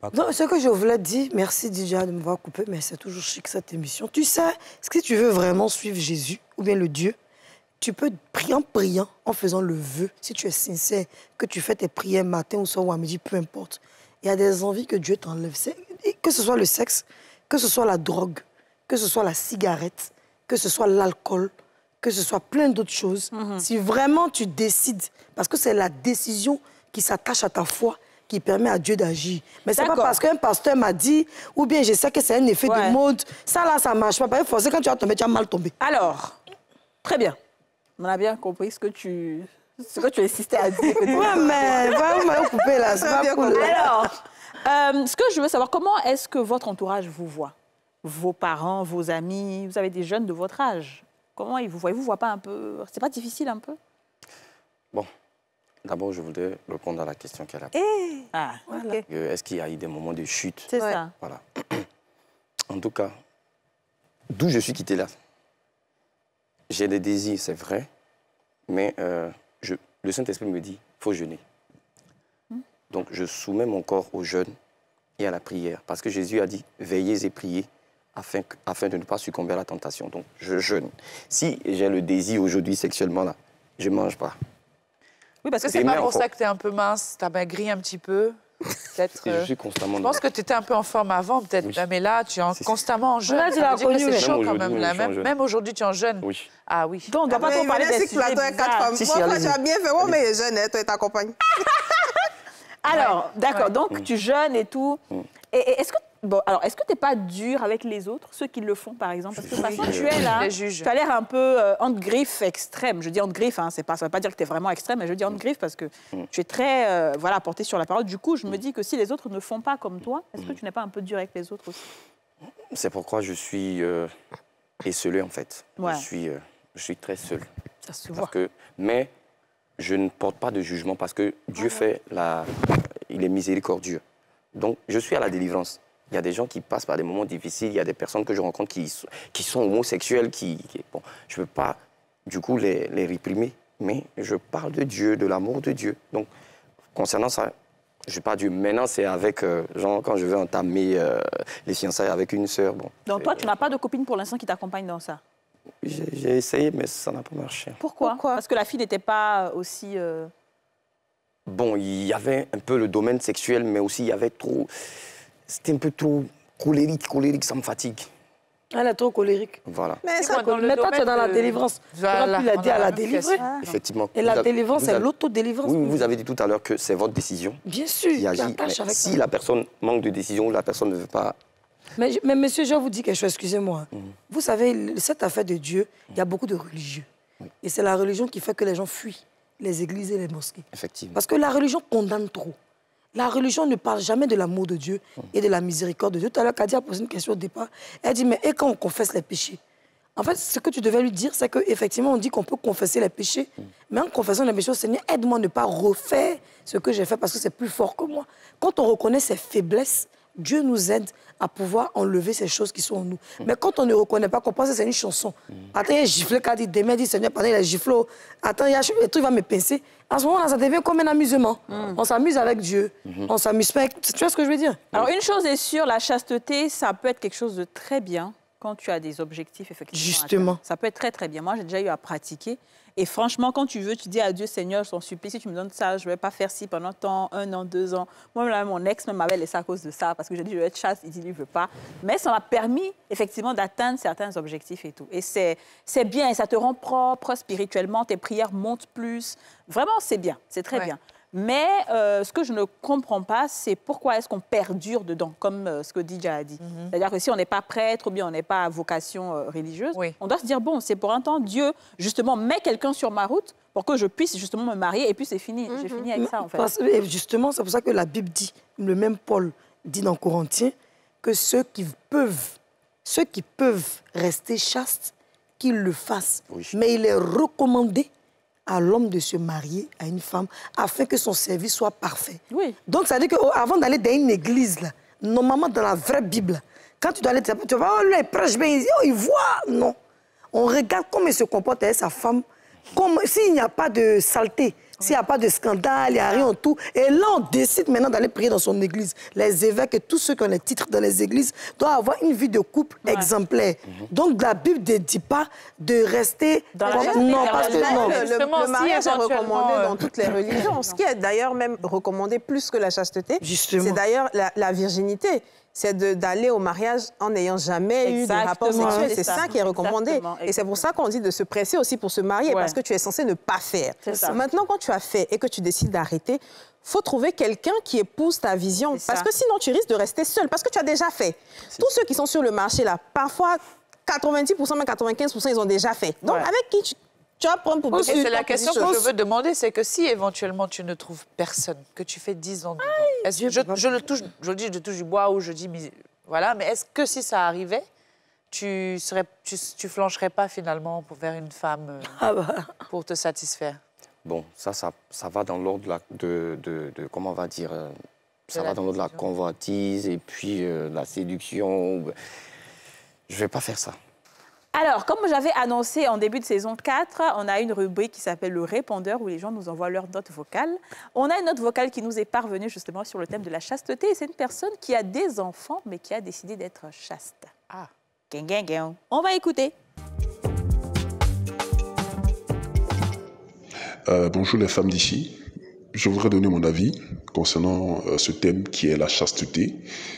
cool. Non, ce que je voulais dire, merci Didier de m'avoir coupé, mais c'est toujours chic cette émission. Tu sais, si tu veux vraiment suivre Jésus, ou bien le Dieu, tu peux prier en priant, en faisant le vœu, si tu es sincère, que tu fais tes prières matin ou soir ou à midi, peu importe. Il y a des envies que Dieu t'enlève. Que ce soit le sexe, que ce soit la drogue, que ce soit la cigarette, que ce soit l'alcool, que ce soit plein d'autres choses. Si vraiment tu décides, parce que c'est la décision qui s'attache à ta foi, qui permet à Dieu d'agir. Mais c'est pas D'accord. parce qu'un pasteur m'a dit, ou bien je sais que c'est un effet Ouais. de mode, ça là, ça marche pas. Parce que forcément, quand tu vas tomber, tu vas mal tomber. Alors, très bien. On a bien compris ce que tu insistais à dire. Ouais, mais vous m'avez coupé là, c'est pas cool. Alors, ce que je veux savoir, comment est-ce que votre entourage vous voit? Vos parents, vos amis, vous avez des jeunes de votre âge. Comment ils vous voient? Ils vous voient pas un peu... C'est pas difficile un peu? Bon, D'abord, je voudrais répondre à la question qu'elle a. Ah, ok. Est-ce qu'il y a eu des moments de chute? C'est ça. Voilà. En tout cas, d'où je suis quitté là, j'ai des désirs, c'est vrai, mais le Saint-Esprit me dit, il faut jeûner. Donc, je soumets mon corps au jeûne et à la prière, parce que Jésus a dit, veillez et priez, afin de ne pas succomber à la tentation. Donc, je jeûne. Si j'ai le désir aujourd'hui sexuellement, là, je ne mange pas. Oui, parce que C'est pas pour ça que tu es un peu mince, tu as maigri un petit peu. Peut-être. Je suis constamment. Je pense que tu étais un peu en forme avant, peut-être. Oui. Mais là, tu es constamment en jeûne. Là, tu l'as connu, c'est mais chaud quand même même. Là. aujourd'hui, Même aujourd'hui, tu es en jeûne. Oui. Ah oui. Donc, on ne doit pas trop parler des sujets bizarres. Moi, tu as bien fait. Moi, mais jeune, toi et ta compagne. Alors, d'accord, donc tu jeûnes et tout. Et est-ce que tu n'es pas dur avec les autres, ceux qui le font, par exemple? Parce que de toute façon, tu es là, les juges. tu as l'air un peu entre griffes extrême. Je dis entre griffes, hein, ça ne veut pas dire que tu es vraiment extrême, mais je dis entre griffes parce que tu es très porté sur la parole. Du coup, je me dis que si les autres ne font pas comme toi, est-ce que tu n'es pas un peu dur avec les autres aussi? C'est pourquoi je suis esselé, en fait. Ouais. Je suis très seul. Ça se voit. Mais je ne porte pas de jugement parce que Dieu il est miséricordieux. Donc, je suis à la délivrance. Il y a des gens qui passent par des moments difficiles, il y a des personnes que je rencontre qui sont homosexuels, bon, je ne peux pas, du coup, les réprimer, mais je parle de Dieu, de l'amour de Dieu. Donc, concernant ça, je parle de Dieu. Maintenant, c'est avec, genre, quand je veux entamer les fiançailles avec une sœur, bon. Donc, toi, tu n'as pas de copine pour l'instant qui t'accompagne dans ça? J'ai essayé, mais ça n'a pas marché. Pourquoi? Parce que la fille n'était pas aussi... Bon, il y avait un peu le domaine sexuel, mais aussi il y avait trop... C'était un peu trop colérique, ça me fatigue. Elle est trop colérique. Voilà. Mais toi, tu es dans la délivrance. Tu aurais pu l'aider à la délivrer. Effectivement. Et la délivrance, c'est l'autodélivrance. Oui, vous avez dit tout à l'heure que c'est votre décision. Bien sûr, qui agit. Si la personne manque de décision ou la personne ne veut pas... Mais monsieur, je vous dis quelque chose, excusez-moi. Vous savez, cette affaire de Dieu, il y a beaucoup de religieux. Et c'est la religion qui fait que les gens fuient les églises et les mosquées. Effectivement. Parce que la religion condamne trop. La religion ne parle jamais de l'amour de Dieu et de la miséricorde de Dieu. Tout à l'heure, Kadi a posé une question au départ. Elle dit, mais et quand on confesse les péchés? En fait, ce que tu devais lui dire, c'est qu'effectivement, on dit qu'on peut confesser les péchés. Mais en confessant les péchés, Seigneur, aide-moi à ne pas refaire ce que j'ai fait parce que c'est plus fort que moi. Quand on reconnaît ses faiblesses, Dieu nous aide à pouvoir enlever ces choses qui sont en nous. Mais quand on ne reconnaît pas, qu'on pense que c'est une chanson. Attends, il y a un giflet qui a dit, demain, dit Seigneur, pendant il a giflé. Attends, il y a un truc va me pincer. À ce moment-là, ça devient comme un amusement. On s'amuse avec Dieu. On s'amuse pas avec... Tu vois ce que je veux dire? Alors, une chose est sûre, la chasteté, ça peut être quelque chose de très bien quand tu as des objectifs, effectivement. Justement. Ça peut être très, très bien. Moi, j'ai déjà eu à pratiquer. Et franchement, quand tu veux, tu dis à Dieu, Seigneur, je t'en supplie, si tu me donnes ça, je ne vais pas faire ci pendant tant, 1 an, 2 ans. Moi, là, mon ex m'avait laissé à cause de ça, parce que j'ai dit, je vais être chaste, il dit, lui, il ne veut pas. Mais ça m'a permis, effectivement, d'atteindre certains objectifs et tout. Et c'est bien, et ça te rend propre spirituellement, tes prières montent plus. Vraiment, c'est bien, c'est très bien. Mais ce que je ne comprends pas, c'est pourquoi est-ce qu'on perdure dedans, comme ce que Dija a dit. C'est-à-dire que si on n'est pas prêtre ou bien on n'est pas à vocation religieuse, on doit se dire, bon, c'est pour un temps, Dieu, justement, met quelqu'un sur ma route pour que je puisse justement me marier et puis c'est fini. J'ai fini avec ça, en fait. Et justement, c'est pour ça que la Bible dit, le même Paul dit dans Corinthiens, que ceux qui peuvent rester chastes, qu'ils le fassent. Mais il est recommandé à l'homme de se marier à une femme afin que son service soit parfait. Donc, ça veut dire qu'avant d'aller dans une église, là, normalement, dans la vraie Bible, quand tu dois aller, tu vas voir, oh, là, il prêche bien, il voit. Non. On regarde comment il se comporte avec sa femme, s'il n'y a pas de saleté, s'il n'y a pas de scandale, il n'y a rien en tout. Et là, on décide maintenant d'aller prier dans son église. Les évêques et tous ceux qui ont les titres dans les églises doivent avoir une vie de couple exemplaire. Donc, la Bible ne dit pas de rester... Non, parce que le mariage est recommandé dans toutes les religions. Ce qui est d'ailleurs même recommandé plus que la chasteté, c'est d'ailleurs la virginité. C'est d'aller au mariage en n'ayant jamais eu de rapport sexuel. C'est ça qui est recommandé. Exactement. Et c'est pour ça qu'on dit de se presser aussi pour se marier, parce que tu es censé ne pas faire. Maintenant, quand tu as fait et que tu décides d'arrêter, il faut trouver quelqu'un qui épouse ta vision. Parce que sinon, tu risques de rester seul, parce que tu as déjà fait. Tous ceux qui sont sur le marché, là, parfois, 90%, même 95%, ils ont déjà fait. Donc, avec qui tu vas prendre pour... C'est la question que je veux demander, c'est que si éventuellement tu ne trouves personne, que tu fais 10 ans dedans, je dis je touche du bois ou je dis... Voilà, mais est-ce que si ça arrivait, tu flancherais pas finalement pour vers une femme pour te satisfaire? bon, ça va dans l'ordre de comment on va dire, ça va dans l'ordre de la convoitise et puis la séduction. Je ne vais pas faire ça. Alors, comme j'avais annoncé en début de saison 4, on a une rubrique qui s'appelle le répondeur où les gens nous envoient leurs notes vocales. On a une note vocale qui nous est parvenue justement sur le thème de la chasteté. Et c'est une personne qui a des enfants, mais qui a décidé d'être chaste. Ah, on va écouter. Bonjour les femmes d'ici. Je voudrais donner mon avis concernant ce thème qui est la chasteté.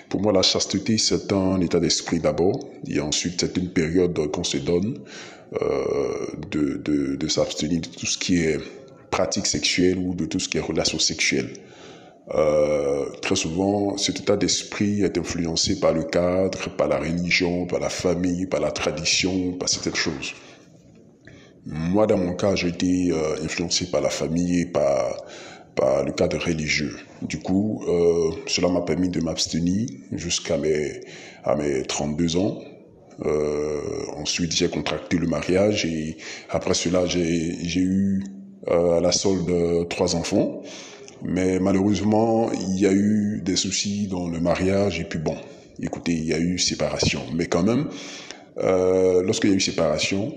Pour moi, la chasteté, c'est un état d'esprit d'abord, et ensuite, c'est une période qu'on se donne de s'abstenir de tout ce qui est pratique sexuelle ou de tout ce qui est relation sexuelle. Très souvent, cet état d'esprit est influencé par le cadre, par la religion, par la famille, par la tradition, par certaines choses. Moi, dans mon cas, j'ai été influencé par la famille et par le cadre religieux. Du coup, cela m'a permis de m'abstenir jusqu'à mes 32 ans. Ensuite, j'ai contracté le mariage et après cela, j'ai eu à la solde 3 enfants. Mais malheureusement, il y a eu des soucis dans le mariage et puis bon, écoutez, il y a eu séparation. Mais quand même, lorsqu'il y a eu séparation,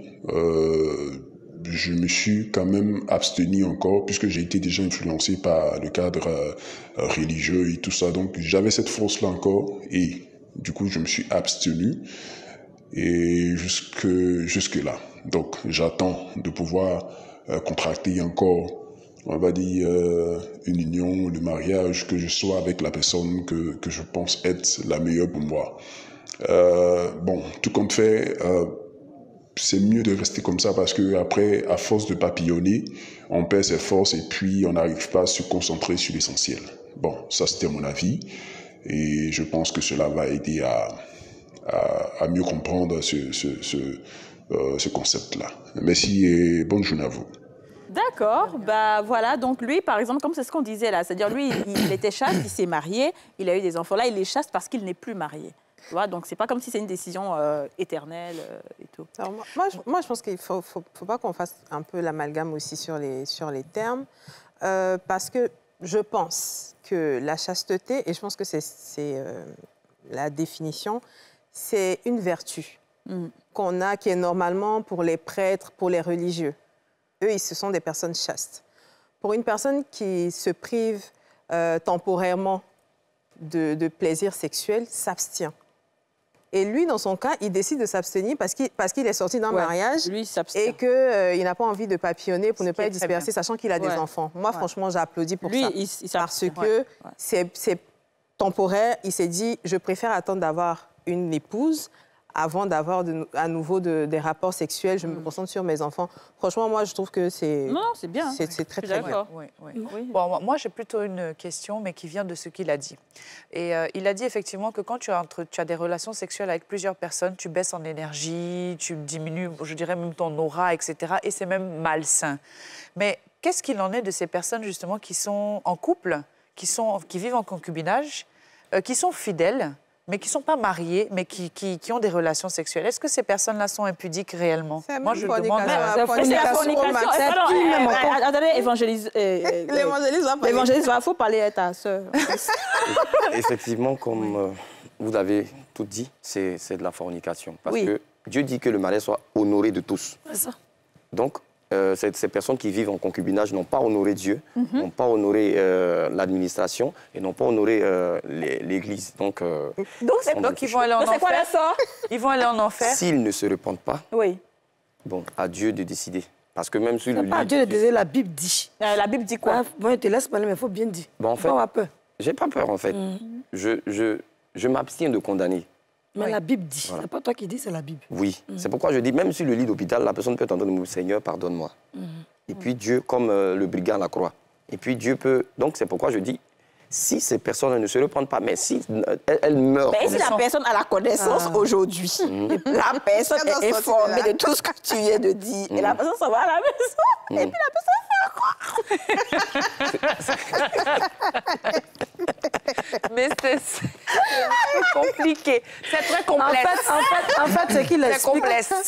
je me suis quand même abstenu encore puisque j'ai été déjà influencé par le cadre religieux et tout ça. Donc j'avais cette force-là encore et du coup je me suis abstenu et jusque-là. Donc j'attends de pouvoir contracter encore, on va dire, une union, le mariage, que je sois avec la personne que je pense être la meilleure pour moi. Bon, tout compte fait, c'est mieux de rester comme ça parce que après, à force de papillonner, on perd ses forces et puis on n'arrive pas à se concentrer sur l'essentiel. Bon, ça c'était mon avis et je pense que cela va aider à mieux comprendre ce concept-là. Merci et bonne journée à vous. D'accord, bah voilà, donc lui, par exemple, comme c'est ce qu'on disait là, c'est-à-dire lui, il était chaste, il s'est marié, il a eu des enfants. Là, il est chaste parce qu'il n'est plus marié. Tu vois, donc c'est pas comme si c'est une décision éternelle et tout. Alors, moi, je pense qu'il faut pas qu'on fasse un peu l'amalgame aussi sur les termes, parce que je pense que la chasteté, et je pense que c'est la définition, c'est une vertu qu'on a, qui est normalement pour les prêtres, pour les religieux. Eux, ce sont des personnes chastes. Pour une personne qui se prive temporairement de plaisir sexuel, s'abstient. Et lui, dans son cas, il décide de s'abstenir parce qu'il est sorti d'un mariage et qu'il n'a pas envie de papillonner pour ne pas être dispersé, sachant qu'il a des enfants. Moi, franchement, j'applaudis pour ça. Parce que c'est temporaire. Il s'est dit, je préfère attendre d'avoir une épouse avant d'avoir à nouveau des rapports sexuels. Je me concentre sur mes enfants. Franchement, moi, je trouve que c'est... Non, c'est bien. C'est très, très bien. Oui. Bon, moi, j'ai plutôt une question, mais qui vient de ce qu'il a dit. Et il a dit effectivement que quand tu as des relations sexuelles avec plusieurs personnes, tu baisses en énergie, tu diminues, je dirais même ton aura, etc. Et c'est même malsain. Mais qu'est-ce qu'il en est de ces personnes, justement, qui sont en couple, qui vivent en concubinage, qui sont fidèles, mais qui ne sont pas mariés, mais qui ont des relations sexuelles. Est-ce que ces personnes-là sont impudiques réellement? Moi, je demande... C'est la fornication. Attendez, évangélise. L'évangéliste, il faut parler à ta sœur. Effectivement, comme vous avez tout dit, c'est de la fornication. Parce que Dieu dit que le mariage soit honoré de tous. C'est ça. Donc, ces personnes qui vivent en concubinage n'ont pas honoré Dieu, n'ont pas honoré l'administration et n'ont pas honoré l'Église. Donc ils vont aller en enfer. C'est quoi la sorte? Ils vont aller en enfer. S'ils ne se repentent pas, bon, à Dieu de décider. Parce que même sur le livre... Dieu de décider, la Bible dit. La Bible dit quoi? Bon, je te laisse parler, mais il faut bien dire. Bon, en fait, pas avoir peur. J'ai pas peur, en fait. Je m'abstiens de condamner. Mais la Bible dit. Voilà. C'est pas toi qui dis, c'est la Bible. Oui. C'est pourquoi je dis, même sur le lit d'hôpital, la personne peut entendre le mot Seigneur, pardonne-moi. Et puis Dieu, comme le brigand à la croix. Et puis Dieu peut... Donc c'est pourquoi je dis, si ces personnes ne se reprennent pas, mais si elles meurent... Mais si la personne a la connaissance aujourd'hui, la personne est informée de tout ce que tu viens de dire, et la personne s'en va à la maison, et puis la personne fait quoi? Mais c'est compliqué. C'est très complexe. En fait, ce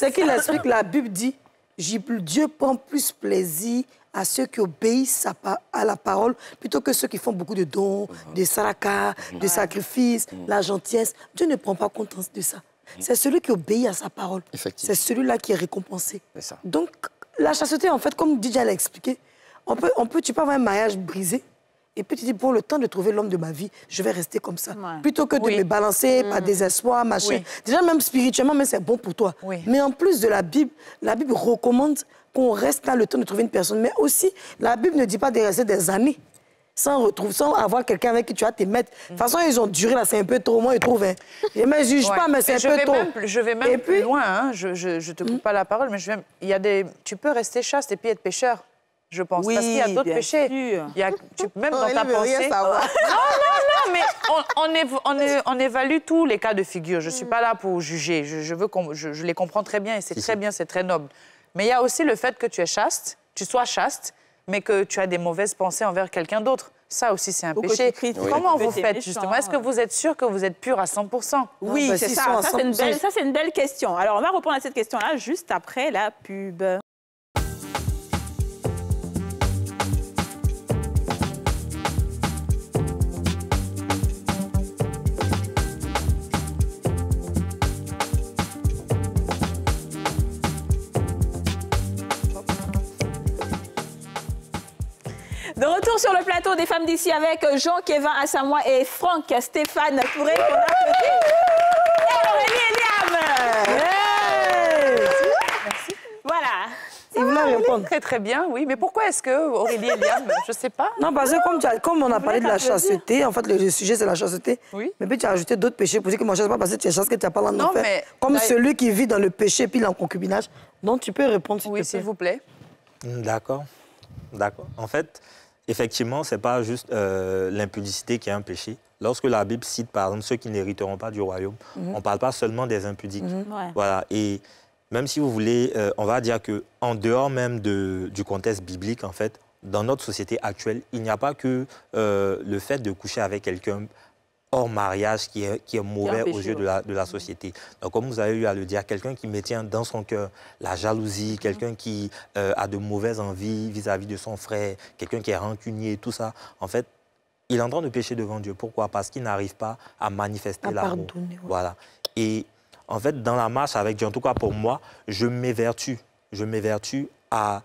qu'il explique, la Bible dit Dieu prend plus plaisir à ceux qui obéissent à la parole plutôt que ceux qui font beaucoup de dons, de saraka, de sacrifices, la gentillesse. Dieu ne prend pas compte de ça. C'est celui qui obéit à sa parole. C'est celui-là qui est récompensé. Ça. Donc, la chasteté, en fait, comme DJ l'a expliqué, tu peux avoir un mariage brisé et puis tu dis, pour le temps de trouver l'homme de ma vie, je vais rester comme ça. Plutôt que de me balancer par désespoir, machin. Déjà, même spirituellement, c'est bon pour toi. Mais en plus de la Bible recommande qu'on reste là le temps de trouver une personne. Mais aussi, la Bible ne dit pas de rester des années sans avoir quelqu'un avec qui tu vas te mettre. De toute façon, ils ont duré là, c'est un peu trop. Moi, je trouve. Je ne me juge pas, mais c'est un peu trop. Je vais même plus loin. Hein. Je te coupe pas la parole, mais tu peux rester chaste et puis être pécheur. Je pense. Parce qu'il y a d'autres péchés. Même dans ta pensée. Non, mais on évalue tous les cas de figure. Je ne suis pas là pour juger. Je les comprends très bien et c'est très bien, c'est très noble. Mais il y a aussi le fait que tu sois chaste, mais que tu as des mauvaises pensées envers quelqu'un d'autre. Ça aussi, c'est un péché. Comment vous faites, justement? Est-ce que vous êtes sûr que vous êtes pur à 100%? Oui, c'est ça. Ça, c'est une belle question. Alors, on va répondre à cette question-là juste après la pub. De retour sur le plateau des femmes d'ici avec Jean-Kévin Assamoah et Franck Stéphane Touré qu'on applaudit. Et Aurélie Eliam. Merci. Voilà. Il voulait répondre. Très, très bien, oui. Mais pourquoi est-ce que Aurélie Eliam, je ne sais pas. Non, parce que comme on a parlé de la chasteté, en fait, le sujet, c'est la chasteté. Oui. Mais puis tu as ajouté d'autres péchés pour dire que moi, je ne sais pas parce que tu es chaste, que tu n'as pas l'en faire. Comme celui qui vit dans le péché puis en concubinage. Donc, tu peux répondre, s'il vous plaît. D'accord. En fait, effectivement, ce n'est pas juste l'impudicité qui est un péché. Lorsque la Bible cite, par exemple, ceux qui n'hériteront pas du royaume, on ne parle pas seulement des impudiques. Voilà. Et même si vous voulez, on va dire qu'en dehors même du contexte biblique, en fait, dans notre société actuelle, il n'y a pas que le fait de coucher avec quelqu'un hors mariage qui est mauvais aux yeux de la société. Donc, comme vous avez eu à le dire, quelqu'un qui maintient dans son cœur la jalousie, quelqu'un qui a de mauvaises envies vis-à-vis de son frère, quelqu'un qui est rancunier, tout ça, en fait, il est en train de pécher devant Dieu. Pourquoi? Parce qu'il n'arrive pas à manifester l'amour. Voilà. Et en fait, dans la marche avec Dieu, en tout cas pour moi, je m'évertue à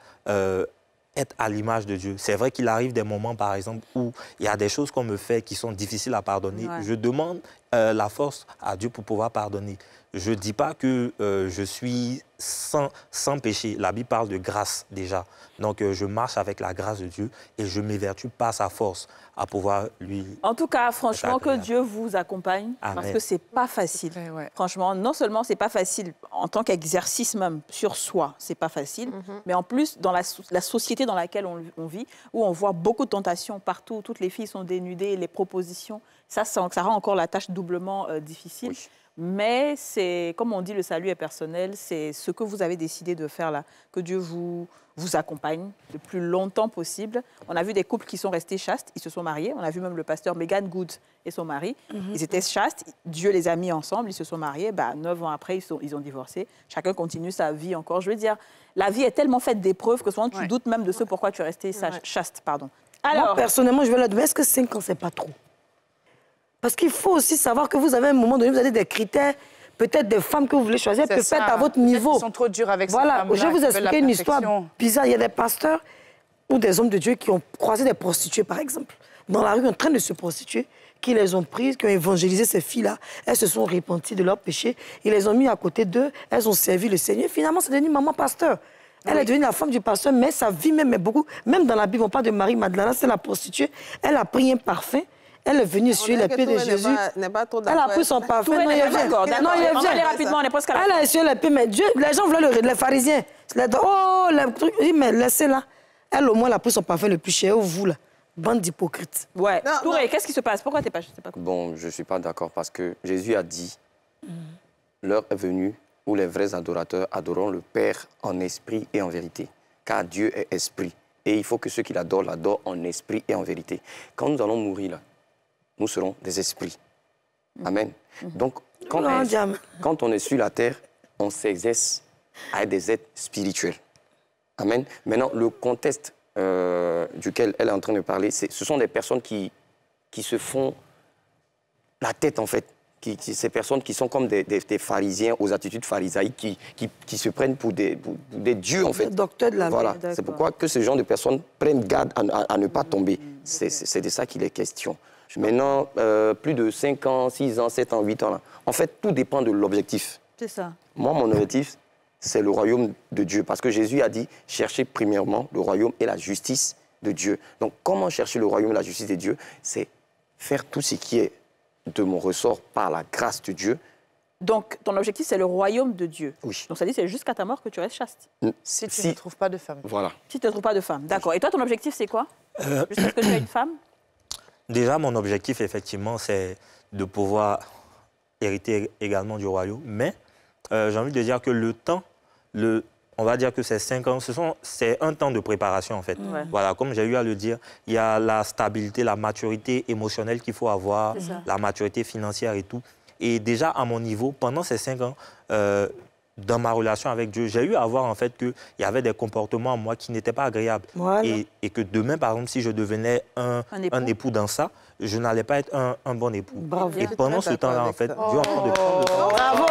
être à l'image de Dieu. C'est vrai qu'il arrive des moments, par exemple, où il y a des choses qu'on me fait qui sont difficiles à pardonner. Je demande la force à Dieu pour pouvoir pardonner. Je ne dis pas que je suis sans péché. La Bible parle de grâce déjà. Donc, je marche avec la grâce de Dieu et je m'évertue par sa force à pouvoir lui... En tout cas, franchement, que Dieu vous accompagne. Amen. Parce que ce n'est pas facile. Franchement, non seulement ce n'est pas facile en tant qu'exercice même sur soi, ce n'est pas facile, mais en plus, dans la société dans laquelle on vit, où on voit beaucoup de tentations partout, toutes les filles sont dénudées, les propositions, ça rend encore la tâche doublement difficile. Oui. Mais c'est, comme on dit, le salut est personnel, c'est ce que vous avez décidé de faire là, que Dieu vous accompagne le plus longtemps possible. On a vu des couples qui sont restés chastes, ils se sont mariés. On a vu même le pasteur Megan Good et son mari. Ils étaient chastes, Dieu les a mis ensemble, ils se sont mariés. 9 ans après, ils ont divorcé. Chacun continue sa vie encore. Je veux dire, la vie est tellement faite d'épreuves que souvent tu doutes même de ce pourquoi tu es resté chaste. Alors, moi, personnellement, je vais leur demander, est-ce que 5 ans, c'est pas trop? Parce qu'il faut aussi savoir que vous avez à un moment donné, vous avez des critères, peut-être des femmes que vous voulez choisir, peut-être à votre niveau. Ils sont trop durs avec voilà, je vais vous expliquer une histoire bizarre. Il y a des pasteurs ou des hommes de Dieu qui ont croisé des prostituées, par exemple, dans la rue en train de se prostituer, qui les ont prises, qui ont évangélisé ces filles-là. Elles se sont repenties de leurs péchés, ils les ont mis à côté d'eux, elles ont servi le Seigneur. Finalement, c'est devenu maman pasteur. Elle est devenue la femme du pasteur, mais sa vie même est beaucoup... Même dans la Bible, on parle de Marie-Madeleine, c'est la prostituée. Elle a pris un parfum. Elle est venue sur les pieds de Jésus. Elle a pris son parfum. Non, il est bien. Non, il est bien. Rapidement, on est presque à la fin. Elle a essuyé les pieds, mais Dieu, les gens voulaient les pharisiens. Oh, le truc. Il dit, mais laissez-la. Elle, au moins, elle a pris son parfum le plus cher. Vous, là, bande d'hypocrites. Ouais. Touré, qu'est-ce qui se passe? Pourquoi t'es pas... Bon, je ne suis pas d'accord parce que Jésus a dit, l'heure est venue où les vrais adorateurs adoreront le Père en esprit et en vérité. Car Dieu est esprit. Et il faut que ceux qui l'adorent en esprit et en vérité. Quand nous allons mourir, là, nous serons des esprits. Amen. Donc, quand on est sur la terre, on s'exerce à être des êtres spirituels. Amen. Maintenant, le contexte duquel elle est en train de parler, ce sont des personnes qui se font la tête, en fait. Ces personnes qui sont comme des pharisiens aux attitudes pharisaïques, qui se prennent pour des dieux, en fait. Le docteur de la vie. Voilà. C'est pourquoi que ce genre de personnes prennent garde à ne pas tomber. C'est de ça qu'il est question. Maintenant, plus de 5 ans, 6 ans, 7 ans, 8 ans, là. En fait, tout dépend de l'objectif. C'est ça. Moi, mon objectif, c'est le royaume de Dieu. Parce que Jésus a dit, cherchez premièrement le royaume et la justice de Dieu. Donc, comment chercher le royaume et la justice de Dieu? C'est faire tout ce qui est de mon ressort par la grâce de Dieu. Donc, ton objectif, c'est le royaume de Dieu. Oui. Donc, ça dit, c'est jusqu'à ta mort que tu restes chaste. Si tu ne trouves pas de femme. Voilà. Si tu ne trouves pas de femme, d'accord. Et toi, ton objectif, c'est quoi? Jusqu'à ce que tu aies une femme? Déjà, mon objectif, effectivement, c'est de pouvoir hériter également du royaume. Mais j'ai envie de dire que le temps, on va dire que ces 5 ans, c'est un temps de préparation, en fait. Ouais. Voilà, comme j'ai eu à le dire, il y a la stabilité, la maturité émotionnelle qu'il faut avoir, la maturité financière et tout. Et déjà, à mon niveau, pendant ces 5 ans, dans ma relation avec Dieu, j'ai eu à voir, en fait, qu'il y avait des comportements en moi qui n'étaient pas agréables. Voilà. Et que demain, par exemple, si je devenais un époux dans ça, je n'allais pas être un bon époux. Bravo. Et pendant ce temps-là, en fait, Dieu est en train de prendre le temps. Bravo.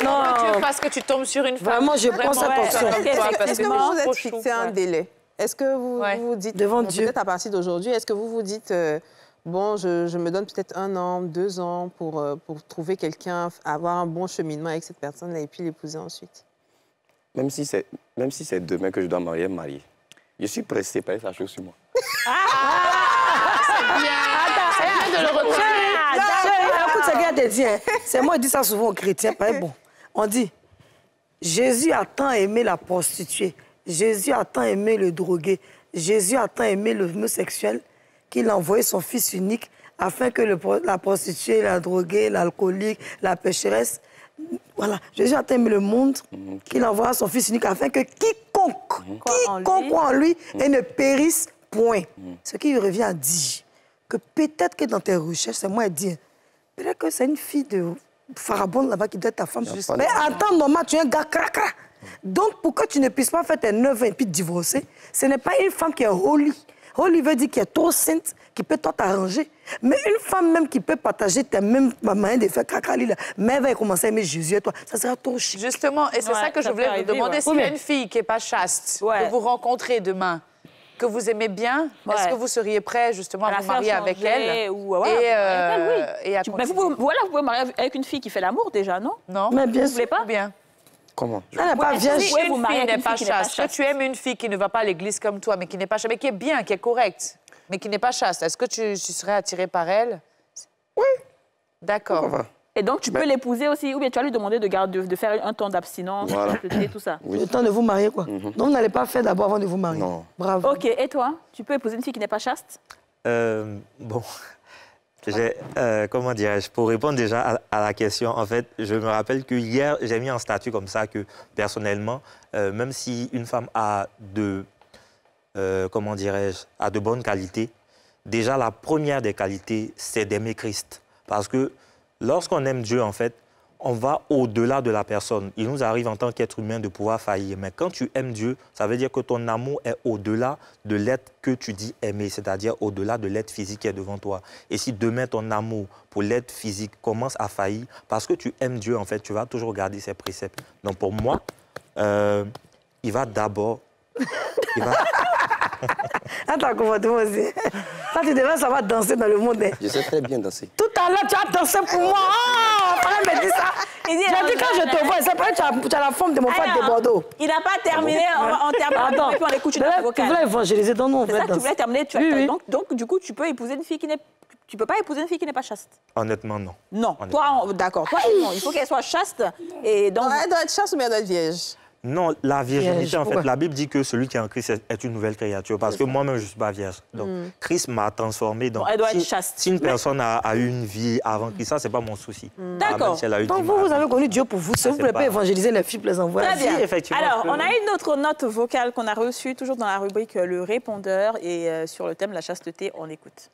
Non, parce que tu tombes sur une femme. Vraiment, je pense attention. Est-ce que vous vous êtes fixé un délai? Est-ce que vous vous dites, devant Dieu, peut-être à partir d'aujourd'hui, est-ce que vous vous dites, bon, je me donne peut-être 1 an, 2 ans pour trouver quelqu'un, avoir un bon cheminement avec cette personne-là et puis l'épouser ensuite? Même si c'est demain que je dois me marier, je suis pressé par sa chose sur moi. C'est bien de le reconnaître. Écoute, ce gars te dit, c'est moi qui dis ça souvent aux chrétiens, pas bon. On dit, Jésus a tant aimé la prostituée, Jésus a tant aimé le drogué, Jésus a tant aimé l'homosexuel qu'il a envoyé son fils unique afin que la prostituée, la droguée, l'alcoolique, la pécheresse, voilà, Jésus a tant aimé le monde qu'il a envoyé son fils unique afin que quiconque croit en lui et ne périsse point. Ce qui revient à dire que peut-être que dans tes recherches, c'est moi qui dis, peut-être que c'est une fille de Farabonne là-bas qui doit être ta femme. Mais attends, normal, tu es un gars cracra. Donc, pour que tu ne puisses pas faire tes 9 ans et puis te divorcer, ce n'est pas une femme qui est holy. Holy veut dire qu'elle est trop sainte, qui peut toi t'arranger. Mais une femme même qui peut partager tes mêmes moyens de faire cracra, mais elle va commencer à aimer Jésus et toi, ça sera trop chic. Justement, et c'est ça que je voulais vous demander. S'il y a une fille qui n'est pas chaste, que vous rencontrez demain, que vous aimez bien, est-ce que vous seriez prêt justement à vous marier avec elle et à continuer? Vous pouvez marier avec une fille qui fait l'amour déjà, non? Non. Mais bien vous voulez pas? Bien. Comment? Elle n'est pas vierge. Si une fille n'est pas chaste, que tu aimes une fille qui ne va pas à l'église comme toi, mais qui n'est pas chaste, mais qui est bien, qui est correcte, mais qui n'est pas chaste, est-ce que tu serais attiré par elle? Oui. D'accord. Et donc, tu peux l'épouser aussi, ou bien tu vas lui demander de faire un temps d'abstinence, tout ça. Oui. Le temps de vous marier, quoi. Donc, vous n'allez pas faire d'abord avant de vous marier. Non. Bravo. OK, et toi? Tu peux épouser une fille qui n'est pas chaste? Bon, comment dirais-je? Pour répondre déjà à la question, en fait, je me rappelle que hier, j'ai mis un statut comme ça que, personnellement, même si une femme a comment dirais-je, a de bonnes qualités, déjà, la première des qualités, c'est d'aimer Christ. Parce que lorsqu'on aime Dieu, en fait, on va au-delà de la personne. Il nous arrive en tant qu'être humain de pouvoir faillir. Mais quand tu aimes Dieu, ça veut dire que ton amour est au-delà de l'être que tu dis aimer, c'est-à-dire au-delà de l'être physique qui est devant toi. Et si demain ton amour pour l'être physique commence à faillir, parce que tu aimes Dieu, en fait, tu vas toujours garder ses préceptes. Donc pour moi, il va d'abord... Attends, comment aussi. Ça, tu devrais savoir danser dans le monde. Je sais très bien danser. Tout à l'heure, tu as dansé pour moi. Oh, Farah me dit ça. J'ai dit quand je te vois, c'est pas que tu as la forme de mon frère de Bordeaux. Il n'a pas terminé, on termine, et puis on écoute une autre vocale. Tu voulais évangéliser, donc nous, on voulait danser. Tu voulais terminer, Oui. Donc, du coup, tu peux épouser une fille qui n'est... Tu peux pas épouser une fille qui n'est pas chaste? Honnêtement, non. Non. Toi, d'accord. Toi, non. Il faut qu'elle soit chaste. Et donc... Elle doit être chaste ou bien elle doit être vierge? Non, la virginité, en fait, la Bible dit que celui qui est en Christ est une nouvelle créature. Parce que moi-même, je ne suis pas vierge. Donc, Christ m'a transformé. Donc, elle doit être chaste. Si une personne a eu une vie avant Christ, ça, ce n'est pas mon souci. D'accord. Donc, vous avez connu Dieu pour vous. Vous ne voulez pas évangéliser les filles, les envoyer. Très bien. Si, effectivement. Alors, on a une autre note vocale qu'on a reçue, toujours dans la rubrique Le Répondeur. Et sur le thème la chasteté, on écoute.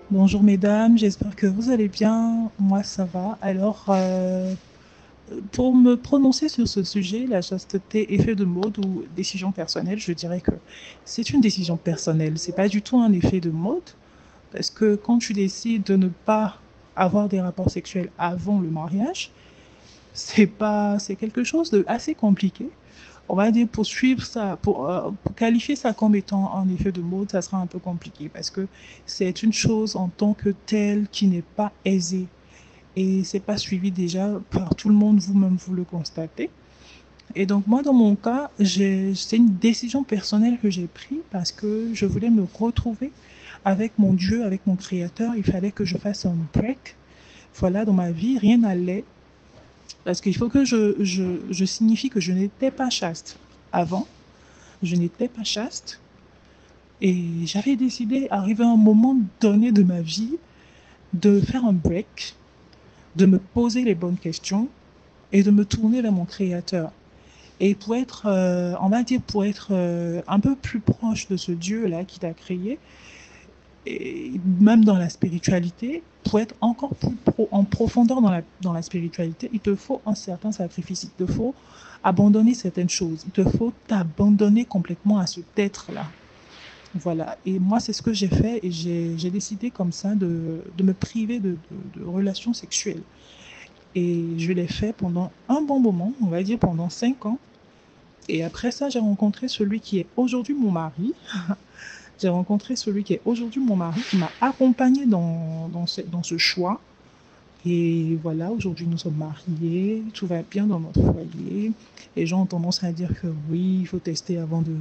Bonjour mesdames, j'espère que vous allez bien. Moi ça va. Alors Pour me prononcer sur ce sujet, la chasteté, effet de mode ou décision personnelle, je dirais que c'est une décision personnelle. C'est pas du tout un effet de mode, parce que quand tu décides de ne pas avoir des rapports sexuels avant le mariage, c'est quelque chose de assez compliqué. On va dire pour suivre ça, pour qualifier ça comme étant un effet de mode, ça sera un peu compliqué parce que c'est une chose en tant que telle qui n'est pas aisée. Et c'est pas suivi déjà par tout le monde, vous-même vous le constatez. Et donc moi dans mon cas, c'est une décision personnelle que j'ai prise parce que je voulais me retrouver avec mon Dieu, avec mon Créateur. Il fallait que je fasse un break. Voilà, dans ma vie, rien n'allait. Parce qu'il faut que je signifie que je n'étais pas chaste avant. Je n'étais pas chaste. Et j'avais décidé, arrivé à un moment donné de ma vie, de faire un break, de me poser les bonnes questions et de me tourner vers mon Créateur. Et pour être, on va dire, pour être un peu plus proche de ce Dieu-là qui t'a créé, et même dans la spiritualité, pour être encore plus en profondeur dans la spiritualité, il te faut un certain sacrifice, il te faut abandonner certaines choses, il te faut t'abandonner complètement à cet être-là. Voilà, et moi c'est ce que j'ai fait et j'ai décidé comme ça de me priver de relations sexuelles. Et je l'ai fait pendant un bon moment, on va dire pendant 5 ans. Et après ça, j'ai rencontré celui qui est aujourd'hui mon mari. J'ai rencontré celui qui est aujourd'hui mon mari, qui m'a accompagnée dans ce choix. Et voilà, aujourd'hui nous sommes mariés, tout va bien dans notre foyer. Les gens ont tendance à dire que oui, il faut tester avant de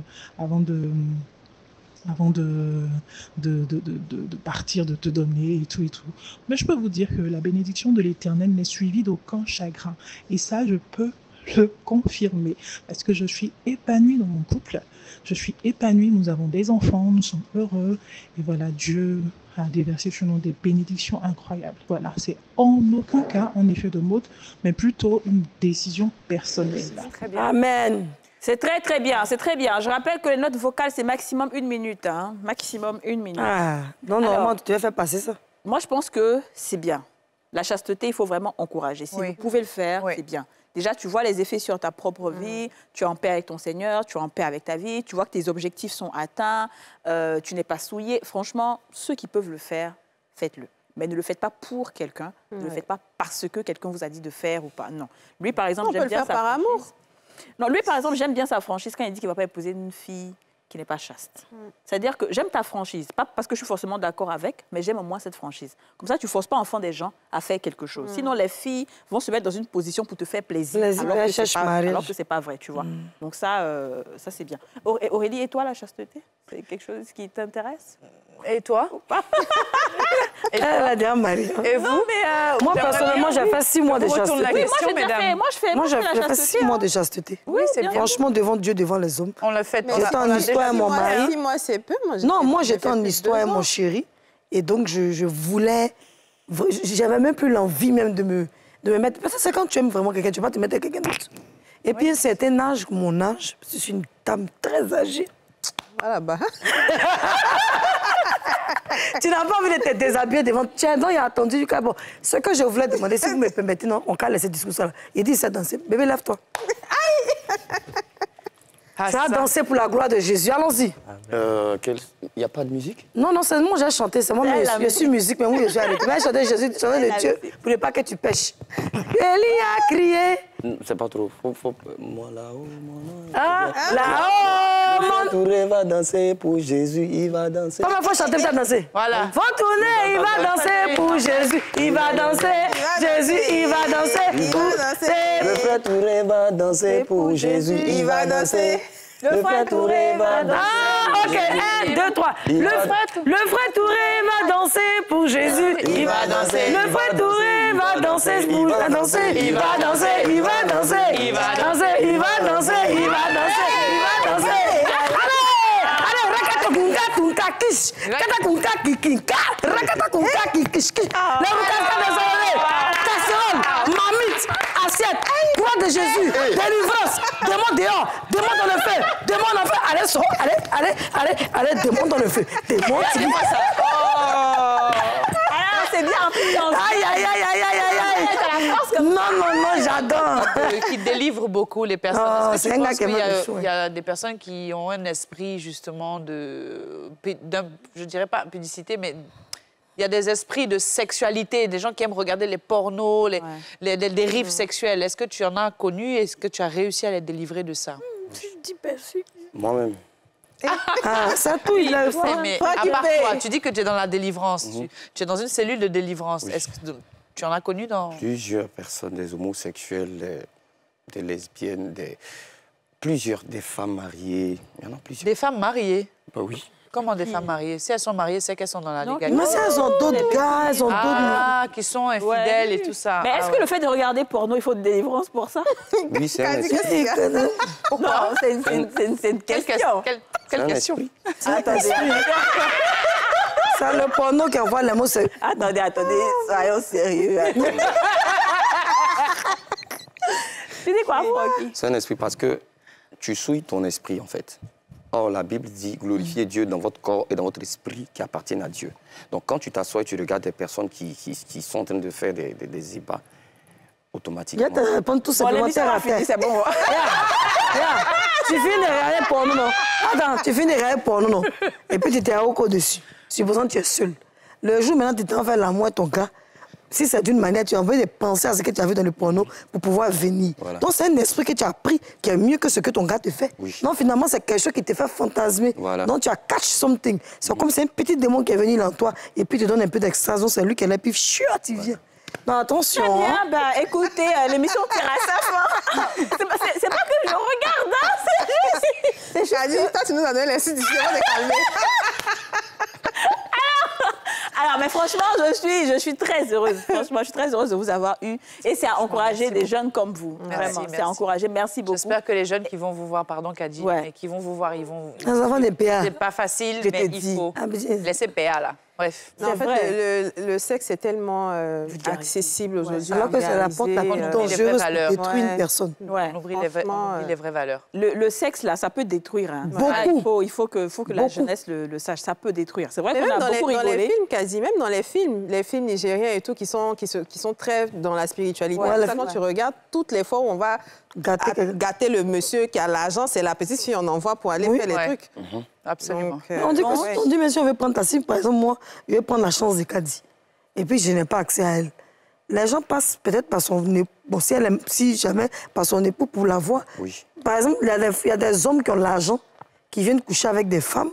partir, de te donner et tout et tout. Mais je peux vous dire que la bénédiction de l'Éternel n'est suivie d'aucun chagrin. Et ça, je peux le confirmer parce que je suis épanouie dans mon couple. Je suis épanouie, nous avons des enfants, nous sommes heureux. Et voilà, Dieu a déversé sur nous des bénédictions incroyables. Voilà, c'est en aucun cas un effet de mode, mais plutôt une décision personnelle. Très bien. Amen. C'est très, très bien, c'est très bien. Je rappelle que les notes vocales, c'est maximum 1 minute. Hein. Maximum 1 minute. Ah, non, normalement, tu vas faire passer ça. Moi, je pense que c'est bien. La chasteté, il faut vraiment encourager. Si vous pouvez le faire, c'est bien. Déjà, tu vois les effets sur ta propre vie, tu es en paix avec ton Seigneur, tu es en paix avec ta vie, tu vois que tes objectifs sont atteints, tu n'es pas souillé. Franchement, ceux qui peuvent le faire, faites-le. Mais ne le faites pas pour quelqu'un, ne le faites pas parce que quelqu'un vous a dit de faire ou pas. Non. Lui, par exemple, j'aime bien sa franchise. Par amour. Non, lui, par exemple, j'aime bien sa franchise quand il dit qu'il ne va pas épouser une fille qui n'est pas chaste. C'est-à-dire que j'aime ta franchise, pas parce que je suis forcément d'accord avec, mais j'aime au moins cette franchise. Comme ça, tu ne forces pas enfant des gens à faire quelque chose. Sinon, les filles vont se mettre dans une position pour te faire plaisir, alors que ce n'est pas vrai, tu vois. Donc ça c'est bien. Aurélie, et toi, la chasteté? C'est quelque chose qui t'intéresse? Et toi? Elle a dit Marie. Et vous? Non, mais moi, personnellement, j'ai fait 6 mois de chasteté. Moi, j'ai fait 6 mois de chasteté. Oui, c'est bien. Franchement, devant Dieu, devant les hommes. On l'a fait. J'étais en histoire avec mon mari. 6 mois, c'est peu. Non, moi, j'étais en histoire avec mon chéri. Et donc, je voulais... J'avais même plus l'envie même de me mettre... Parce que c'est quand tu aimes vraiment quelqu'un, tu vas te mettre avec quelqu'un d'autre. Et puis, à un certain âge, mon âge, je suis une dame très âgée. Voilà, bah... Tu n'as pas envie de te déshabiller devant... Tiens, donc il a attendu. Bon, ce que je voulais demander, si vous me permettez, non, on calme cette discussion-là. Il dit, ça danser. Bébé, lève-toi. Ça a dansé pour la gloire de Jésus. Allons-y. Il n'y a pas de musique? Non, c'est moi j'ai chanté. C'est moi, je suis musique, mais moi, je suis arrêtée. Mais chanter Jésus, chanter le Dieu, pour ne pas que tu pêches. Élie a crié. C'est pas trop. Moi là-haut, là-haut, mon tourné va danser pour Jésus, il va danser. Comment il faut chanter, ça danser? Voilà. Faut tourner, il va danser pour Jésus, il va danser. Jésus, il va danser pour Jésus. Le frère Touré va danser pour Jésus, il va danser. Le frère Touré va danser. Ah, ok, 1, 2, 3. Le frère Touré va danser pour Jésus. Il va danser. Le frère Touré va danser pour danser. Il va danser, il va danser. Il va danser, il va danser, il va danser, il va danser. Allez, rakata kunka kunka kish. Kata kunka kikinka. Rakata kunka kikish. La rakata désolé. Casserole, mamite, assiette. Croix de Jésus, délivrance, démon dehors, démon dans le feu, démon dans le feu, allez, sors, allez, démon dans le feu, démon, tu dis ça. c'est bien influencé. Aïe. Non, j'adore. Qui délivre beaucoup les personnes. Oh, Est-ce que tu penses qu'il y a des personnes qui ont un esprit, justement, je dirais pas pudicité, mais il y a des esprits de sexualité, des gens qui aiment regarder les pornos, les dérives sexuelles. Est-ce que tu en as connu? Est-ce que tu as réussi à les délivrer de ça? Moi-même. Ça touille, là. Mais à part toi, tu dis que tu es dans la délivrance. Tu es dans une cellule de délivrance. Oui. Est-ce que tu en as connu dans... Plusieurs personnes, des homosexuels, des lesbiennes, des femmes mariées. Il y en a plusieurs. Des femmes mariées? Bah oui. Comment des femmes mariées? Si elles sont mariées, c'est qu'elles sont dans la légalité. Mais si elles ont d'autres gars, elles ont d'autres... qui sont infidèles et tout ça. Mais est-ce que le fait de regarder porno, il faut de délivrance pour ça? Oui, c'est un Non, c'est une question. Quelle question? Attendez. C'est le porno qui envoie les mots. Attendez, soyons sérieux. Tu dis quoi, Francky? C'est un esprit parce que tu souilles ton esprit, en fait. Or, la Bible dit glorifiez Dieu dans votre corps et dans votre esprit qui appartiennent à Dieu. Donc, quand tu t'assois et tu regardes des personnes qui sont en train de faire des ébats, automatiquement... Il y a te répondre tout supplémentaire à faire. C'est bon. Tu finis de regarder porno, non? Attends, tu finis de regarder porno, non? Et puis tu t'es au-dessus. Supposons que tu es seul. Le jour maintenant, tu t'en fais l'amour à ton gars. Si c'est d'une manière, tu as envie de penser à ce que tu as vu dans le porno pour pouvoir venir. Voilà. Donc, c'est un esprit que tu as pris qui est mieux que ce que ton gars te fait. Oui. Non, finalement, c'est quelque chose qui te fait fantasmer. Voilà. Donc, tu as catch something. C'est comme c'est un petit démon qui est venu dans toi et puis tu donnes un peu d'extraction. C'est lui qui est là, puis chut, tu viens. Non, attention. Très bien, écoutez, l'émission tire à sa fin. C'est pas que je regarde, c'est juste... Toi, tu nous as donné l'institution de calmer. Alors, mais franchement, je suis très heureuse. Franchement, je suis très heureuse de vous avoir eu. Et c'est à encourager des jeunes comme vous. Vraiment, c'est à encourager. Merci beaucoup. J'espère que les jeunes qui vont vous voir, pardon, Kadi, mais qui vont vous voir, ils vont... Les enfants des PA. C'est pas facile, mais il faut laisser PA, là. Bref. Non, en fait, le sexe est tellement accessible aujourd'hui. Alors que c'est la porte la plus dangereuse pour détruire une personne. On oublie les vraies valeurs. Le sexe, là, ça peut détruire. Hein. Beaucoup. Il faut que la jeunesse le sache. Ça peut détruire. C'est vrai qu'on a dans beaucoup rigolé. Dans les films, quasi, même dans les films nigériens et tout, qui sont très dans la spiritualité. Quand tu regardes, toutes les fois où on va gâter le monsieur qui a l'argent, c'est la petite fille, on envoie pour aller faire les trucs. Absolument. Donc, on dit, mais si on veut prendre ta cible, par exemple, moi, je vais prendre la chance de Kadi. Et puis, je n'ai pas accès à elle. Les gens passent peut-être par son époux, bon, si jamais par son époux pour la voir. Oui. Par exemple, il y a des hommes qui ont l'argent, qui viennent coucher avec des femmes.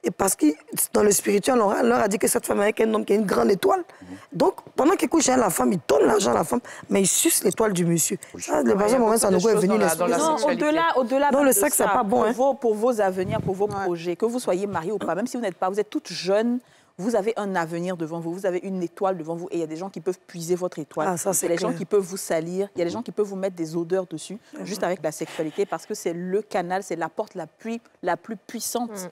Et parce que dans le spirituel, on leur a dit que cette femme est avec un homme qui a une grande étoile. Donc, pendant qu'il couche avec la femme, il donne l'argent à la femme, mais il suce l'étoile du monsieur. Ça, le premier moment, ça nous est venu au-delà donc, le sexe, c'est pas bon. Pour vos avenirs, pour vos projets, que vous soyez mariés ou pas, même si vous n'êtes pas, vous êtes toutes jeunes, vous avez un avenir devant vous, vous avez une étoile devant vous et il y a des gens qui peuvent puiser votre étoile. Il y a des gens qui peuvent vous salir, il y a des gens qui peuvent vous mettre des odeurs dessus, juste avec la sexualité, parce que c'est le canal, c'est la porte la plus puissante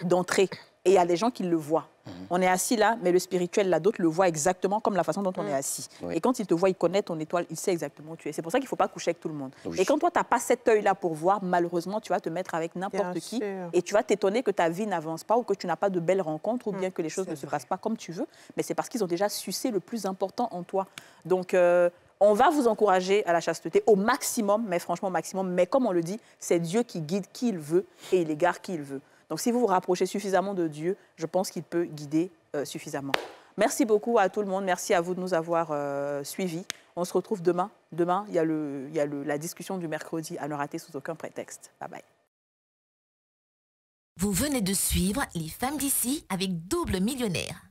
d'entrée. Et il y a des gens qui le voient. On est assis là, mais le spirituel, là, d'autres le voient exactement comme la façon dont on est assis. Et quand il te voit, il connaît ton étoile, il sait exactement où tu es. C'est pour ça qu'il ne faut pas coucher avec tout le monde. Et quand toi, tu n'as pas cet œil-là pour voir, malheureusement, tu vas te mettre avec n'importe qui. Et tu vas t'étonner que ta vie n'avance pas ou que tu n'as pas de belles rencontres ou bien que les choses ne se passent pas comme tu veux. Mais c'est parce qu'ils ont déjà sucé le plus important en toi. Donc, on va vous encourager à la chasteté au maximum, mais franchement au maximum. Mais comme on le dit, c'est Dieu qui guide qui il veut et il égare qui il veut. Donc, si vous vous rapprochez suffisamment de Dieu, je pense qu'il peut guider suffisamment. Merci beaucoup à tout le monde. Merci à vous de nous avoir suivis. On se retrouve demain. Demain, il y a la discussion du mercredi à ne rater sous aucun prétexte. Bye bye. Vous venez de suivre Les Femmes d'ici avec Double Millionnaire.